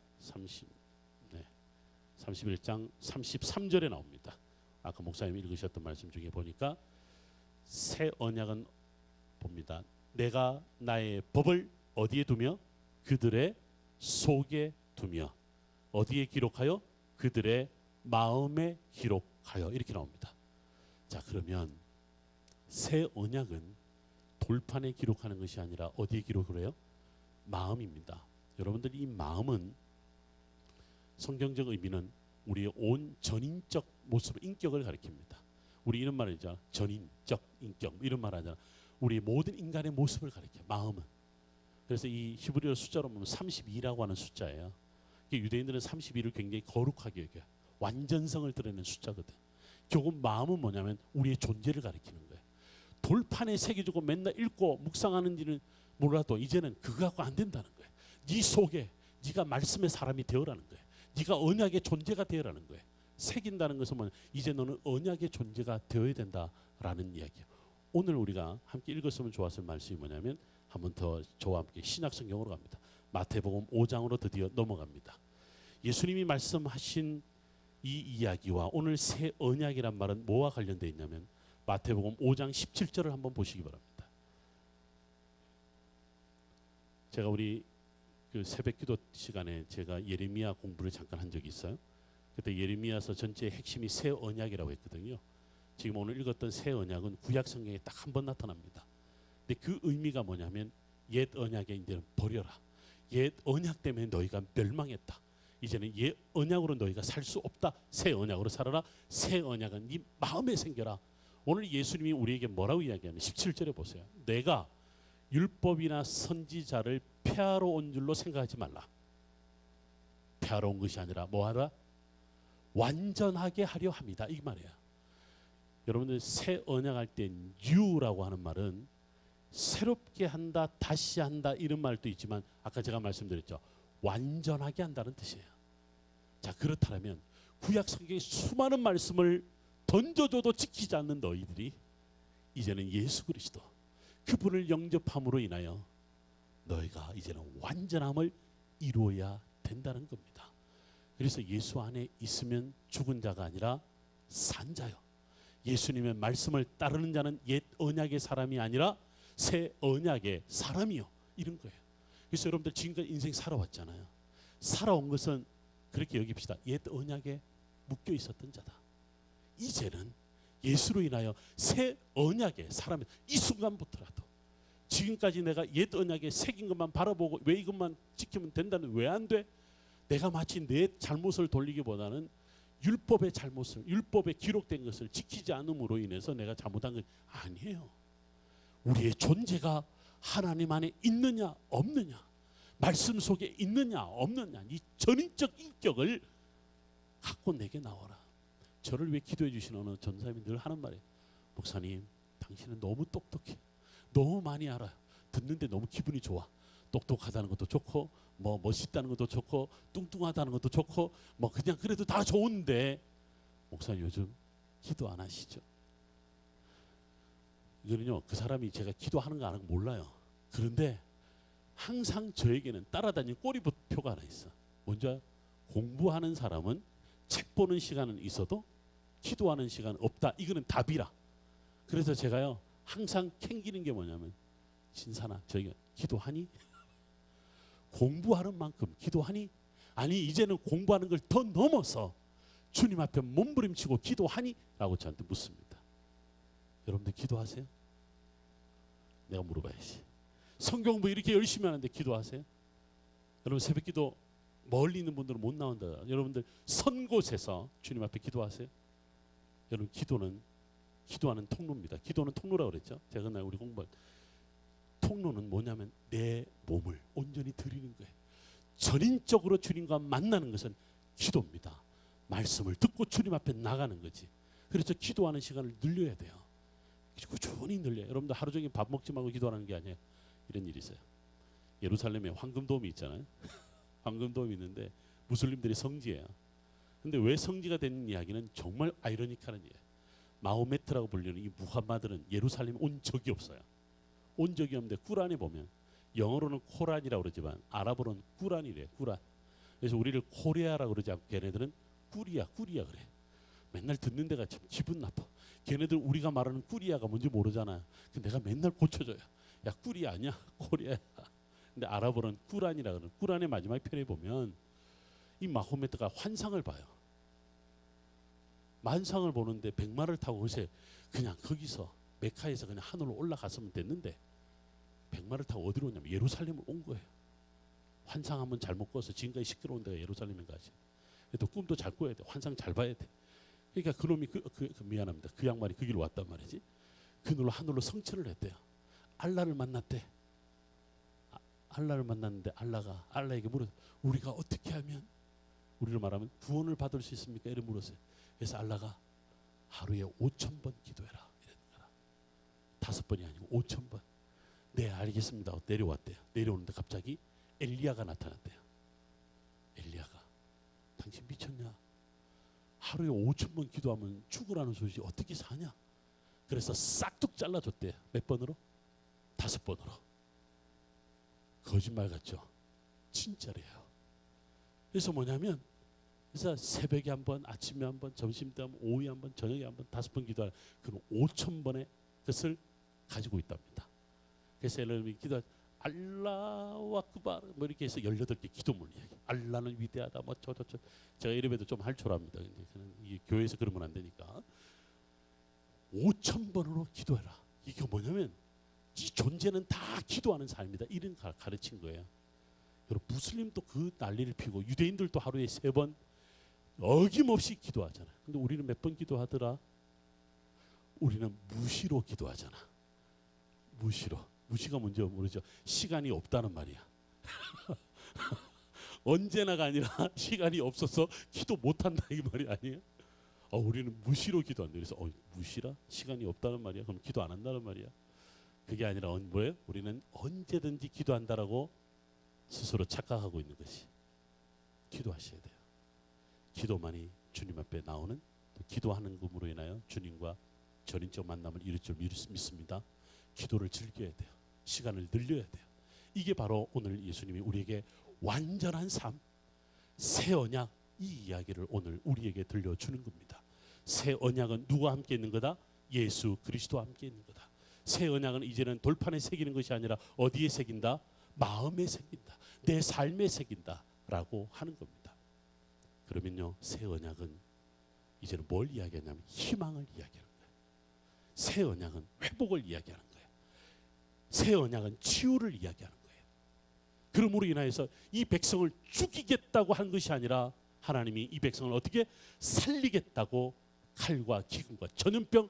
31장 33절에 나옵니다. 아까 목사님이 읽으셨던 말씀 중에 보니까 새 언약은 봅니다. 내가 나의 법을 어디에 두며 그들의 속에 두며 어디에 기록하여 그들의 마음에 기록하여 이렇게 나옵니다. 자, 그러면 새 언약은 돌판에 기록하는 것이 아니라 어디에 기록을 해요? 마음입니다. 여러분들 이 마음은 성경적 의미는 우리의 온 전인적 모습, 인격을 가리킵니다. 우리 이런 말을 하잖아. 전인적 인격 이런 말 하잖아. 우리 모든 인간의 모습을 가리켜. 마음은. 그래서 이 히브리어 숫자로 보면 32라고 하는 숫자예요. 유대인들은 32를 굉장히 거룩하게 여겨요. 완전성을 드러내는 숫자거든. 결국 마음은 뭐냐면 우리의 존재를 가리키는 거예요. 돌판에 새겨주고 맨날 읽고 묵상하는지는 몰라도 이제는 그거 갖고 안 된다는 거예요. 네 속에 네가 말씀의 사람이 되어라는 거예요. 네가 언약의 존재가 되어라는 거예요. 새긴다는 것은 뭐냐? 이제 너는 언약의 존재가 되어야 된다라는 이야기예요. 오늘 우리가 함께 읽었으면 좋았을 말씀이 뭐냐면 한 번 더 저와 함께 신약 성경으로 갑니다. 마태복음 5장으로 드디어 넘어갑니다. 예수님이 말씀하신 이 이야기와 오늘 새 언약이란 말은 뭐와 관련되어 있냐면 마태복음 5장 17절을 한번 보시기 바랍니다. 제가 우리 그 새벽기도 시간에 제가 예레미야 공부를 잠깐 한 적이 있어요. 그때 예레미야서 전체의 핵심이 새 언약이라고 했거든요. 지금 오늘 읽었던 새 언약은 구약 성경에 딱 한 번 나타납니다. 근데 그 의미가 뭐냐면 옛 언약에 이제는 버려라. 옛 언약 때문에 너희가 멸망했다. 이제는 옛 언약으로 너희가 살 수 없다. 새 언약으로 살아라. 새 언약은 네 마음에 생겨라. 오늘 예수님이 우리에게 뭐라고 이야기하면 17절에 보세요. 내가 율법이나 선지자를 폐하러 온 줄로 생각하지 말라. 폐하러 온 것이 아니라 뭐하라? 완전하게 하려 합니다. 이 말이에요. 여러분들 새 언약할 때 new라고 하는 말은 새롭게 한다, 다시 한다 이런 말도 있지만 아까 제가 말씀드렸죠. 완전하게 한다는 뜻이에요. 자, 그렇다면 구약 성경의 수많은 말씀을 던져줘도 지키지 않는 너희들이 이제는 예수 그리스도 그분을 영접함으로 인하여 너희가 이제는 완전함을 이루어야 된다는 겁니다. 그래서 예수 안에 있으면 죽은 자가 아니라 산 자요. 예수님의 말씀을 따르는 자는 옛 언약의 사람이 아니라 새 언약의 사람이요. 이런 거예요. 그래서 여러분들 지금까지 인생 살아왔잖아요. 살아온 것은 그렇게 여깁시다. 옛 언약에 묶여 있었던 자다. 이제는 예수로 인하여 새 언약의 사람이 이 순간부터라도 지금까지 내가 옛 언약에 새긴 것만 바라보고 왜 이것만 지키면 된다는 왜 안 돼? 내가 마치 내 잘못을 돌리기보다는 율법의 잘못을 율법에 기록된 것을 지키지 않음으로 인해서 내가 잘못한 건 아니에요. 우리의 존재가 하나님 안에 있느냐 없느냐 말씀 속에 있느냐 없느냐 이 전인적 인격을 갖고 내게 나와라. 저를 위해 기도해 주시는 어느 전사님이 늘 하는 말이에요. 목사님 당신은 너무 똑똑해. 너무 많이 알아요. 듣는데 너무 기분이 좋아. 똑똑하다는 것도 좋고 뭐 멋있다는 것도 좋고 뚱뚱하다는 것도 좋고 뭐 그냥 그래도 다 좋은데 목사님 요즘 기도 안 하시죠? 이거는요 그 사람이 제가 기도하는 거 안 하는 거 몰라요. 그런데 항상 저에게는 따라다니는 꼬리표가 하나 있어. 먼저 공부하는 사람은 책 보는 시간은 있어도 기도하는 시간은 없다. 이거는 답이라. 그래서 제가요 항상 캥기는 게 뭐냐면 신사나 저희가 기도하니? 공부하는 만큼 기도하니? 아니 이제는 공부하는 걸 더 넘어서 주님 앞에 몸부림치고 기도하니? 라고 저한테 묻습니다. 여러분들 기도하세요? 내가 물어봐야지. 성경부 이렇게 열심히 하는데 기도하세요? 여러분 새벽기도 멀리 있는 분들은 못 나온다. 여러분들 선 곳에서 주님 앞에 기도하세요? 여러분 기도는 기도하는 통로입니다. 기도는 통로라고 그랬죠. 제가 그날 우리 공부할 통로는 뭐냐면 내 몸을 온전히 드리는 거예요. 전인적으로 주님과 만나는 것은 기도입니다. 말씀을 듣고 주님 앞에 나가는 거지. 그래서 기도하는 시간을 늘려야 돼요. 꾸준히 늘려요. 여러분들 하루 종일 밥 먹지 말고 기도하는 게 아니에요. 이런 일이 있어요. 예루살렘에 황금돔이 있잖아요. 황금돔이 있는데 무슬림들이 성지예요. 근데 왜 성지가 되는 이야기는 정말 아이러니컬한 일이에요. 마호메트라고 불리는 이 무함마드는 예루살렘에 온 적이 없어요. 온 적이 없는데 꾸란에 보면 영어로는 코란이라고 그러지만 아랍어로는 꾸란이래요. 꾸란. 그래서 우리를 코리아라고 그러지 않고 걔네들은 꾸리야 그래. 맨날 듣는 데가 참 기분 나빠. 걔네들 우리가 말하는 꾸리아가 뭔지 모르잖아요. 근데 내가 맨날 고쳐줘요. 야 꾸리아 아니야? 코리아야. 근데 아랍어로는 꾸란이라 그러는. 꾸란의 마지막 편에 보면 이 마호메트가 환상을 봐요. 만상을 보는데 백마를 타고 그새 그냥 거기서 메카에서 그냥 하늘로 올라갔으면 됐는데 백마를 타고 어디로 오냐면 예루살렘을 온 거예요. 환상 한번 잘못 꿔서 지금까지 시끄러운 데가 예루살렘에 가지. 또 꿈도 잘 꿔야 돼. 환상 잘 봐야 돼. 그러니까 그놈이 미안합니다. 그 양반이 그 길로 왔단 말이지. 그놈을 하늘로 성취를 했대요. 알라를 만났대. 알라를 만났는데 알라에게 물어서 우리가 어떻게 하면 우리로 말하면 구원을 받을 수 있습니까? 이렇게 물었어요. 그래서 알라가 하루에 5,000번 기도해라 이랬는 거라. 5번이 아니고 5,000번. 네 알겠습니다. 내려왔대요. 내려오는데 갑자기 엘리야가 나타났대요. 엘리야가 당신 미쳤냐? 하루에 5,000번 기도하면 죽으라는 소리지 어떻게 사냐. 그래서 싹둑 잘라줬대요. 몇 번으로? 5번으로. 거짓말 같죠? 진짜래요. 그래서 뭐냐면, 그래서 새벽에 한 번, 아침에 한 번, 점심 때 한 번, 오후에 한 번, 저녁에 한 번, 5번 기도하는 그런 5,000번의 것을 가지고 있답니다. 그래서 여러분이 기도 알라우 아크바르 뭐 이렇게 해서 18개 기도문을 이야기. 알라는 위대하다. 뭐 제가 이름에도 좀 할 줄 압니다. 근데 이게 교회에서 그러면 안 되니까 5,000번으로 기도해라. 이게 뭐냐면 이 존재는 다 기도하는 삶이다. 이런 가르친 거예요. 여러분 무슬림도 그 난리를 피고 유대인들도 하루에 3번 어김없이 기도하잖아요. 근데 우리는 몇 번 기도하더라? 우리는 무시로 기도하잖아. 무시로. 무시가 뭔지 모르죠. 시간이 없다는 말이야. 언제나가 아니라 시간이 없어서 기도 못한다 이 말이 아니에요. 우리는 무시로 기도한다. 그래서 무시라? 시간이 없다는 말이야? 그럼 기도 안 한다는 말이야? 그게 아니라 뭐예요? 우리는 언제든지 기도한다라고 스스로 착각하고 있는 것이. 기도하셔야 돼요. 기도만이 주님 앞에 나오는, 또 기도하는 것으로 인하여 주님과 전인적 만남을 이룰 줄 믿습니다. 기도를 즐겨야 돼요. 시간을 늘려야 돼요. 이게 바로 오늘 예수님이 우리에게 완전한 삶, 새 언약, 이 이야기를 오늘 우리에게 들려주는 겁니다. 새 언약은 누구와 함께 있는 거다? 예수 그리스도와 함께 있는 거다. 새 언약은 이제는 돌판에 새기는 것이 아니라 어디에 새긴다? 마음에 새긴다. 내 삶에 새긴다 라고 하는 겁니다. 그러면요, 새 언약은 이제는 뭘 이야기하냐면 희망을 이야기하는 거예요. 새 언약은 회복을 이야기하는 거예요. 새 언약은 치유를 이야기하는 거예요. 그러므로 인하여서 이 백성을 죽이겠다고 한 것이 아니라 하나님이 이 백성을 어떻게 살리겠다고 칼과 기근과 전염병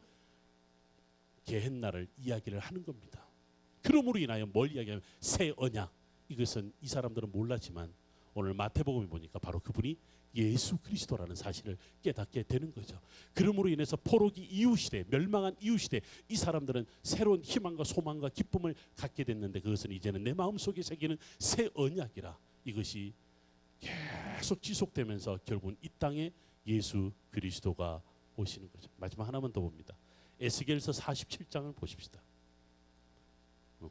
게헨나를 이야기를 하는 겁니다. 그러므로 인하여 뭘 이야기하면 새 언약. 이것은 이 사람들은 몰랐지만 오늘 마태복음에 보니까 바로 그분이 예수 그리스도라는 사실을 깨닫게 되는 거죠. 그러므로 인해서 포로기 이후 시대, 멸망한 이후 시대, 이 사람들은 새로운 희망과 소망과 기쁨을 갖게 됐는데 그것은 이제는 내 마음속에 새기는 새 언약이라. 이것이 계속 지속되면서 결국은 이 땅에 예수 그리스도가 오시는 거죠. 마지막 하나만 더 봅니다. 에스겔서 47장을 보십시다.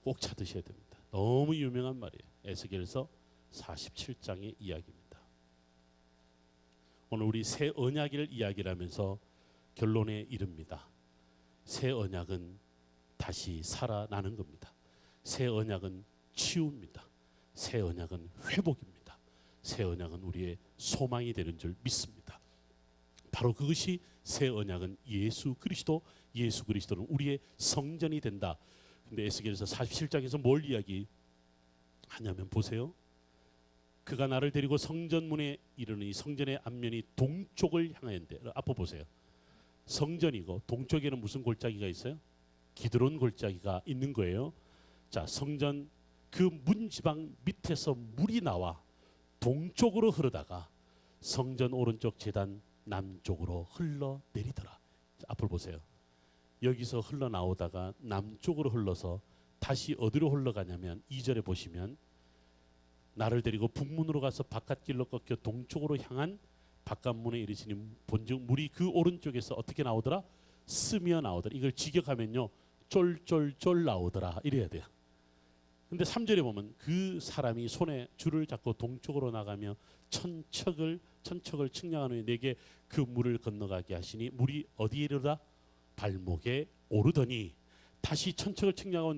꼭 찾으셔야 됩니다. 너무 유명한 말이에요. 에스겔서 47장의 이야기입니다. 오늘 우리 새 언약을 이야기를 하면서 결론에 이릅니다. 새 언약은 다시 살아나는 겁니다. 새 언약은 치유입니다. 새 언약은 회복입니다. 새 언약은 우리의 소망이 되는 줄 믿습니다. 바로 그것이 새 언약은 예수 그리스도, 예수 그리스도는 우리의 성전이 된다. 근데 에스겔서 47장에서 뭘 이야기하냐면 보세요. 그가 나를 데리고 성전문에 이르니 성전의 앞면이 동쪽을 향하였는데, 앞으로 보세요. 성전이고 동쪽에는 무슨 골짜기가 있어요? 기드론 골짜기가 있는 거예요. 자, 성전 그 문지방 밑에서 물이 나와 동쪽으로 흐르다가 성전 오른쪽 제단 남쪽으로 흘러내리더라. 앞으로 보세요. 여기서 흘러나오다가 남쪽으로 흘러서 다시 어디로 흘러가냐면 2절에 보시면 나를 데리고 북문으로 가서 바깥길로 꺾여 동쪽으로 향한 바깥문에 이르시니 본즉 물이 그 오른쪽에서 어떻게 나오더라? 스며 나오더라. 이걸 직역하면요, 쫄쫄쫄 나오더라 이래야 돼요. 근데 3절에 보면 그 사람이 손에 줄을 잡고 동쪽으로 나가며 천척을 측량한 후에 내게 그 물을 건너가게 하시니 물이 어디에 이르다? 발목에 오르더니 다시 천척을 측량하고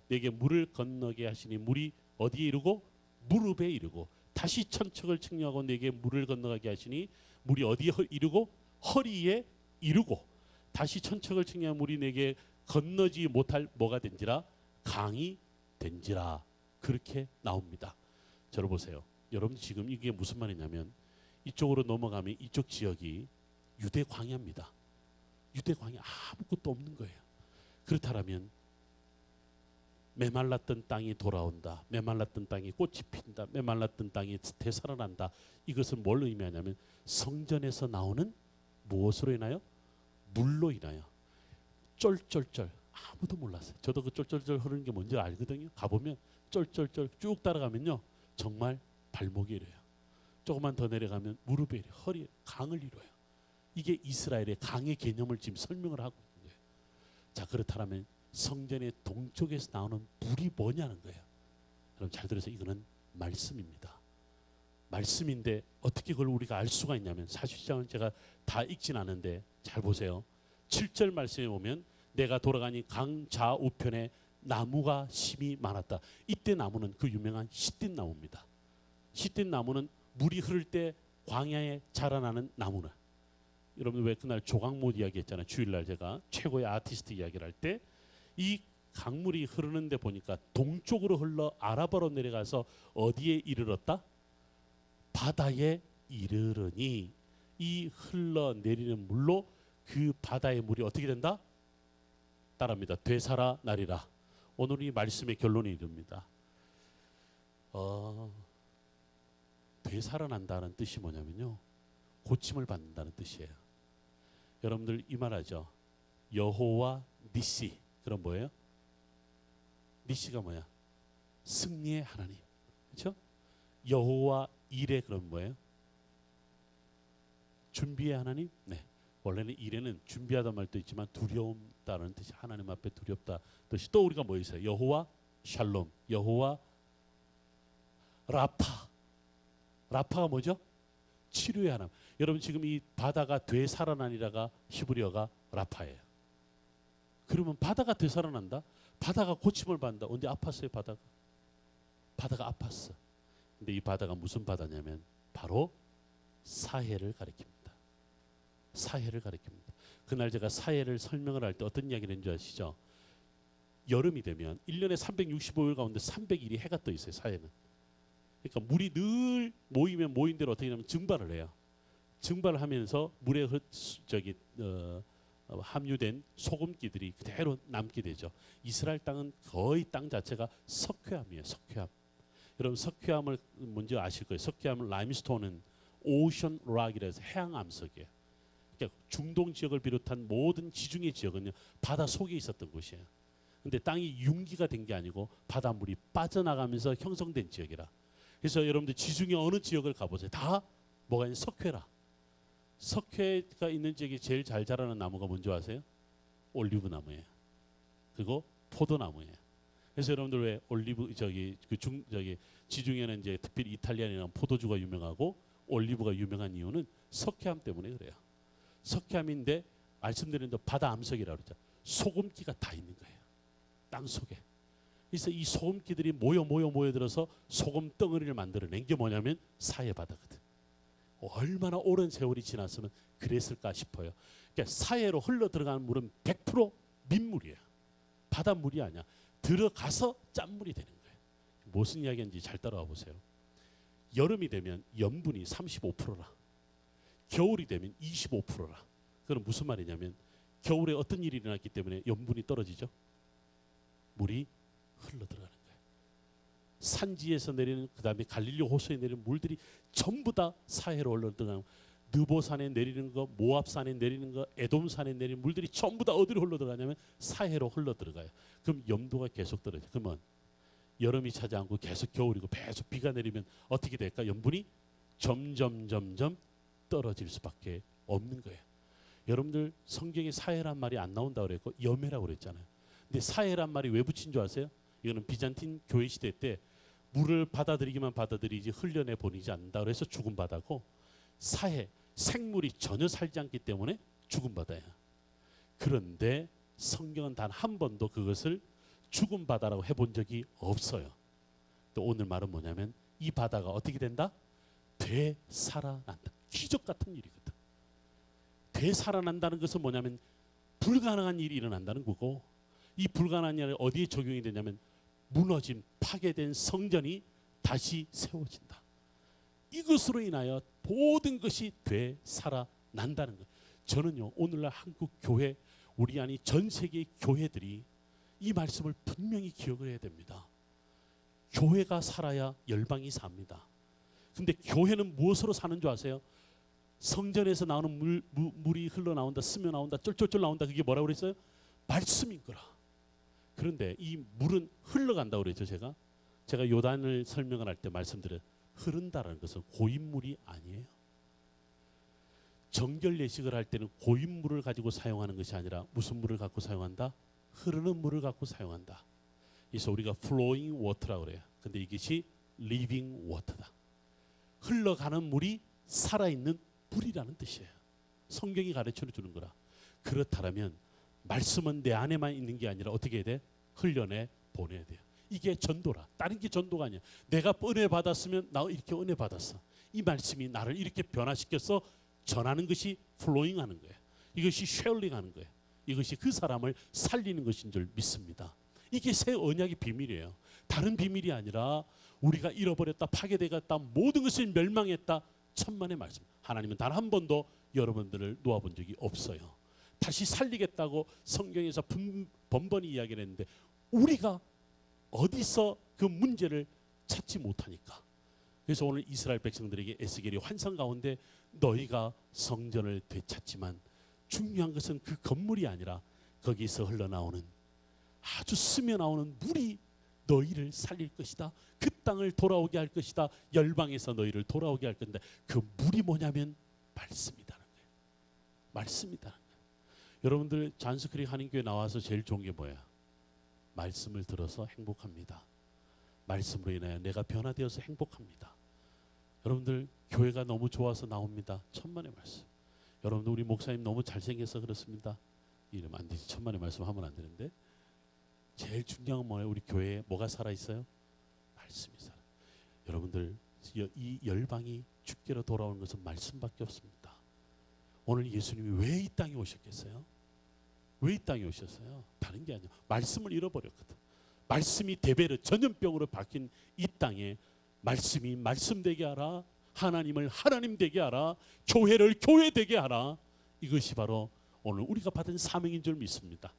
내게 물을 건너게 하시니 물이 어디에 이르고? 무릎에 이르고 다시 천척을 측량하고 내게 물을 건너가게 하시니 물이 어디에 이르고? 허리에 이르고 다시 천척을 측량하고 물이 내게 건너지 못할 뭐가 된지라? 강이 된지라. 그렇게 나옵니다. 저를 보세요. 여러분 지금 이게 무슨 말이냐면 이쪽으로 넘어가면 이쪽 지역이 유대 광야입니다. 유대 광야 아무것도 없는 거예요. 그렇다면 메말랐던 땅이 돌아온다. 메말랐던 땅이 꽃이 핀다. 메말랐던 땅이 되살아난다. 이것은 뭘 의미하냐면 성전에서 나오는 무엇으로 인하여? 물로 인하여. 쫄쫄쫄. 아무도 몰랐어요. 저도 그 쫄쫄쫄 흐르는 게 뭔지 알거든요. 가보면 쫄쫄쫄 쭉 따라가면요, 정말 발목이 이래요. 조금만 더 내려가면 무릎에 이래요. 허리에 강을 이뤄요. 이게 이스라엘의 강의 개념을 지금 설명을 하고 있는 거예요. 자, 그렇다면 성전의 동쪽에서 나오는 물이 뭐냐는 거예요. 여러분 잘 들으세요. 이거는 말씀입니다. 말씀인데 어떻게 그걸 우리가 알 수가 있냐면, 사실상은 제가 다 읽진 않은데 잘 보세요. 7절 말씀에 보면 내가 돌아가니 강 좌우편에 나무가 심이 많았다. 이때 나무는 그 유명한 시딘 나무입니다. 시딘 나무는 물이 흐를 때 광야에 자라나는 나무는, 여러분 왜 그날 조각못 이야기 했잖아요. 주일날 제가 최고의 아티스트 이야기를 할 때 이 강물이 흐르는데 보니까 동쪽으로 흘러 아라바로 내려가서 어디에 이르렀다? 바다에 이르르니 이 흘러내리는 물로 그 바다의 물이 어떻게 된다? 따라합니다. 되살아나리라. 오늘 이 말씀의 결론이 이릅니다. 되살아난다는 뜻이 뭐냐면요, 고침을 받는다는 뜻이에요. 여러분들 이 말하죠. 여호와 니시. 그럼 뭐예요? 니시가 뭐야? 승리의 하나님. 그렇죠? 여호와 이레. 그럼 뭐예요? 준비의 하나님. 네. 원래는 이레는 준비하다 말도 있지만 두려움다라는 뜻이, 하나님 앞에 두렵다 뜻이. 또 우리가 뭐 있어요? 여호와 샬롬, 여호와 라파. 라파가 뭐죠? 치료의 하나님. 여러분 지금 이 바다가 되살아나니라가 히브리어가 라파예요. 그러면 바다가 되살아난다? 바다가 고침을 받는다. 언제 아팠어요 바다가? 바다가 아팠어. 근데 이 바다가 무슨 바다냐면 바로 사해를 가리킵니다. 사해를 가리킵니다. 그날 제가 사해를 설명을 할 때 어떤 이야기를 했는지 아시죠? 여름이 되면 1년에 365일 가운데 300일이 해가 떠 있어요. 사해는. 그러니까 물이 늘 모이면 모인 대로 어떻게 하냐면 증발을 해요. 증발을 하면서 물에 함유된 소금기들이 그대로 남게 되죠. 이스라엘 땅은 거의 땅 자체가 석회암이에요. 석회암. 여러분 석회암을 먼저 아실 거예요. 석회암은 라임스톤은 오션 락이라서 해양 암석이에요. 그러니까 중동 지역을 비롯한 모든 지중해 지역은요, 바다 속에 있었던 곳이에요. 근데 땅이 융기가 된 게 아니고 바닷물이 빠져나가면서 형성된 지역이라. 그래서 여러분들 지중해 어느 지역을 가보세요. 다 뭐가 있는 석회라. 석회가 있는 지역에 제일 잘 자라는 나무가 뭔지 아세요? 올리브 나무예요. 그리고 포도나무예요. 그래서 여러분들 왜 올리브 지중해는 이제 특별히 이탈리아나 포도주가 유명하고 올리브가 유명한 이유는 석회암 때문에 그래요. 석회암인데 말씀드린 대로 바다 암석이라고 그러죠. 소금기가 다 있는 거예요. 땅 속에. 그래서 이 소금기들이 모여들어서 소금 덩어리를 만들어낸 게 뭐냐면 사해 바다거든. 얼마나 오랜 세월이 지났으면 그랬을까 싶어요. 그러니까 사해로 흘러 들어가는 물은 100% 민물이에요. 바닷물이 아니야. 들어가서 짠물이 되는 거예요. 무슨 이야기인지 잘 따라와 보세요. 여름이 되면 염분이 35%라. 겨울이 되면 25%라. 그건 무슨 말이냐면 겨울에 어떤 일이 일어났기 때문에 염분이 떨어지죠? 물이 흘러 들어가는 거예요. 산지에서 내리는, 그 다음에 갈릴리 호수에 내리는 물들이 전부 다 사해로 흘러 들어가는, 느보산에 내리는 거, 모압산에 내리는 거, 에돔산에 내리는 물들이 전부 다 어디로 흘러 들어가냐면 사해로 흘러 들어가요. 그럼 염도가 계속 떨어져요. 그러면 여름이 찾아앉고 계속 겨울이고 계속 비가 내리면 어떻게 될까? 염분이 점점 떨어질 수밖에 없는 거예요. 여러분들 성경에 사해란 말이 안 나온다고 그랬고 염해라고 그랬잖아요. 근데 사해란 말이 왜 붙인 줄 아세요? 이거는 비잔틴 교회 시대 때 물을 받아들이기만 받아들이지 흘려내 보내지 않는다 그래서 죽은 바다고, 사해 생물이 전혀 살지 않기 때문에 죽은 바다야. 그런데 성경은 단 한 번도 그것을 죽은 바다라고 해본 적이 없어요. 또 오늘 말은 뭐냐면 이 바다가 어떻게 된다? 되살아난다. 기적 같은 일이거든. 되살아난다는 것은 뭐냐면 불가능한 일이 일어난다는 거고, 이 불가능한 일이 어디에 적용이 되냐면 무너진 파괴된 성전이 다시 세워진다. 이것으로 인하여 모든 것이 되살아난다는 거예요. 저는요 오늘날 한국 교회, 우리 아니 전 세계의 교회들이 이 말씀을 분명히 기억을 해야 됩니다. 교회가 살아야 열방이 삽니다. 근데 교회는 무엇으로 사는 줄 아세요? 성전에서 나오는 물이 흘러나온다, 스며 나온다, 쫄쫄쫄 나온다. 그게 뭐라고 그랬어요? 말씀인 거라. 그런데 이 물은 흘러간다고 그랬죠. 제가 요단을 설명을 할 때 말씀드려요. 흐른다라는 것은 고인물이 아니에요. 정결 예식을 할 때는 고인 물을 가지고 사용하는 것이 아니라 무슨 물을 갖고 사용한다? 흐르는 물을 갖고 사용한다. 그래서 우리가 flowing water라고 그래요. 근데 이것이 living water다. 흘러가는 물이 살아있는 물이라는 뜻이에요. 성경이 가르쳐 주는 거라. 그렇다면 말씀은 내 안에만 있는 게 아니라 어떻게 해야 돼? 흘려내 보내야 돼요. 이게 전도라. 다른 게 전도가 아니야. 내가 은혜 받았으면 나 이렇게 은혜 받았어. 이 말씀이 나를 이렇게 변화시켜서 전하는 것이 플로잉 하는 거예요. 이것이 쉐어링 하는 거예요. 이것이 그 사람을 살리는 것인 줄 믿습니다. 이게 새 언약의 비밀이에요. 다른 비밀이 아니라 우리가 잃어버렸다, 파괴되었다, 모든 것이 멸망했다. 천만의 말씀. 하나님은 단 한 번도 여러분들을 놓아본 적이 없어요. 다시 살리겠다고 성경에서 번번이 이야기를 했는데 우리가 어디서 그 문제를 찾지 못하니까. 그래서 오늘 이스라엘 백성들에게 에스겔이 환상 가운데 너희가 성전을 되찾지만 중요한 것은 그 건물이 아니라 거기서 흘러나오는 아주 스며나오는 물이 너희를 살릴 것이다. 그 땅을 돌아오게 할 것이다. 열방에서 너희를 돌아오게 할 건데 그 물이 뭐냐면 말씀이다는 거예요. 말씀이다는 거예요. 여러분들 잔스크릭 한인교회 나와서 제일 좋은 게 뭐야? 말씀을 들어서 행복합니다. 말씀으로 인하여 내가 변화되어서 행복합니다. 여러분들 교회가 너무 좋아서 나옵니다. 천만의 말씀. 여러분들 우리 목사님 너무 잘생겨서 그렇습니다. 이름 안 되지. 천만의 말씀 하면 안 되는데 제일 중요한 건 뭐예요? 우리 교회에 뭐가 살아있어요? 말씀이 살아. 여러분들 이 열방이 주께로 돌아오는 것은 말씀밖에 없습니다. 오늘 예수님이 왜 이 땅에 오셨겠어요? 왜 이 땅에 오셨어요? 다른 게 아니야. 말씀을 잃어버렸거든. 말씀이 대베르 전염병으로 바뀐 이 땅에 말씀이 말씀 되게 하라. 하나님을 하나님 되게 하라. 교회를 교회 되게 하라. 이것이 바로 오늘 우리가 받은 사명인 줄 믿습니다.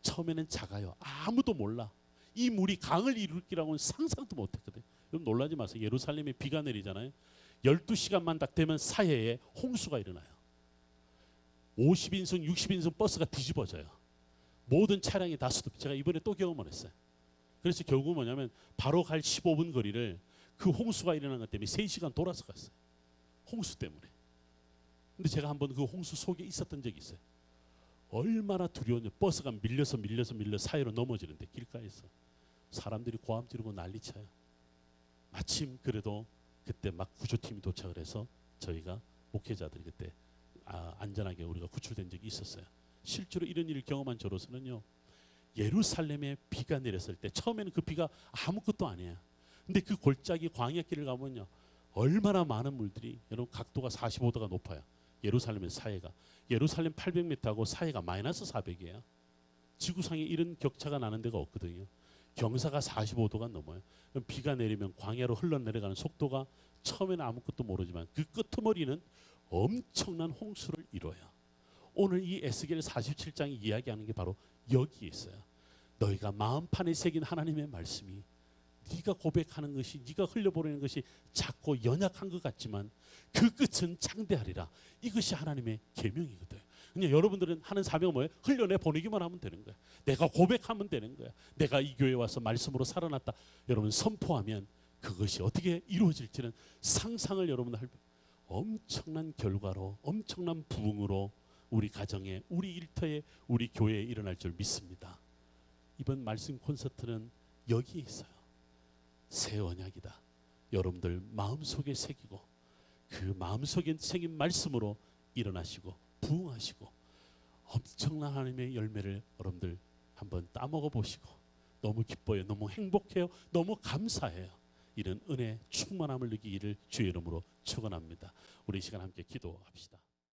처음에는 작아요. 아무도 몰라. 이 물이 강을 이룰 거라고는 상상도 못했거든요. 여러분 놀라지 마세요. 예루살렘에 비가 내리잖아요. 12시간만 딱 되면 사해에 홍수가 일어나요. 50인승 60인승 버스가 뒤집어져요. 모든 차량이 다 스톱. 제가 이번에 또 경험을 했어요. 그래서 결국은 뭐냐면 바로 갈 15분 거리를 그 홍수가 일어난 것 때문에 3시간 돌아서 갔어요. 홍수 때문에. 근데 제가 한번 그 홍수 속에 있었던 적이 있어요. 얼마나 두려운지. 버스가 밀려서 사이로 넘어지는데 길가에서 사람들이 고함 지르고 난리 쳐요. 마침 그래도 그때 막 구조팀이 도착을 해서 저희가 목회자들이 그때 안전하게 우리가 구출된 적이 있었어요. 실제로 이런 일을 경험한 저로서는요. 예루살렘에 비가 내렸을 때 처음에는 그 비가 아무것도 아니에요. 근데 그 골짜기 광야길을 가면요. 얼마나 많은 물들이 여러분 각도가 45도가 높아요. 예루살렘의 사해가. 예루살렘 800m하고 사해가 마이너스 400이에요. 지구상에 이런 격차가 나는 데가 없거든요. 경사가 45도가 넘어요. 그럼 비가 내리면 광야로 흘러내려가는 속도가 처음에는 아무것도 모르지만 그 끄트머리는 엄청난 홍수를 이뤄요. 오늘 이 에스겔 47장이 이야기하는 게 바로 여기에 있어요. 너희가 마음판에 새긴 하나님의 말씀이 네가 고백하는 것이 네가 흘려보내는 것이 작고 연약한 것 같지만 그 끝은 장대하리라. 이것이 하나님의 계명이거든. 그냥 여러분들은 하는 사명은 뭐예요? 흘려내 보내기만 하면 되는 거야. 내가 고백하면 되는 거야. 내가 이 교회에 와서 말씀으로 살아났다. 여러분 선포하면 그것이 어떻게 이루어질지는 상상을 여러분 할 엄청난 결과로 엄청난 부흥으로 우리 가정에 우리 일터에 우리 교회에 일어날 줄 믿습니다. 이번 말씀 콘서트는 여기에 있어요. 새 언약이다. 여러분들 마음속에 새기고 그 마음속에 새긴 말씀으로 일어나시고 부흥하시고 엄청난 하나님의 열매를 여러분들 한번 따먹어 보시고 너무 기뻐요. 너무 행복해요. 너무 감사해요. 이런 은혜 충만함을 느끼기를 주의 이름으로 축원합니다. 우리 이 시간 함께 기도합시다.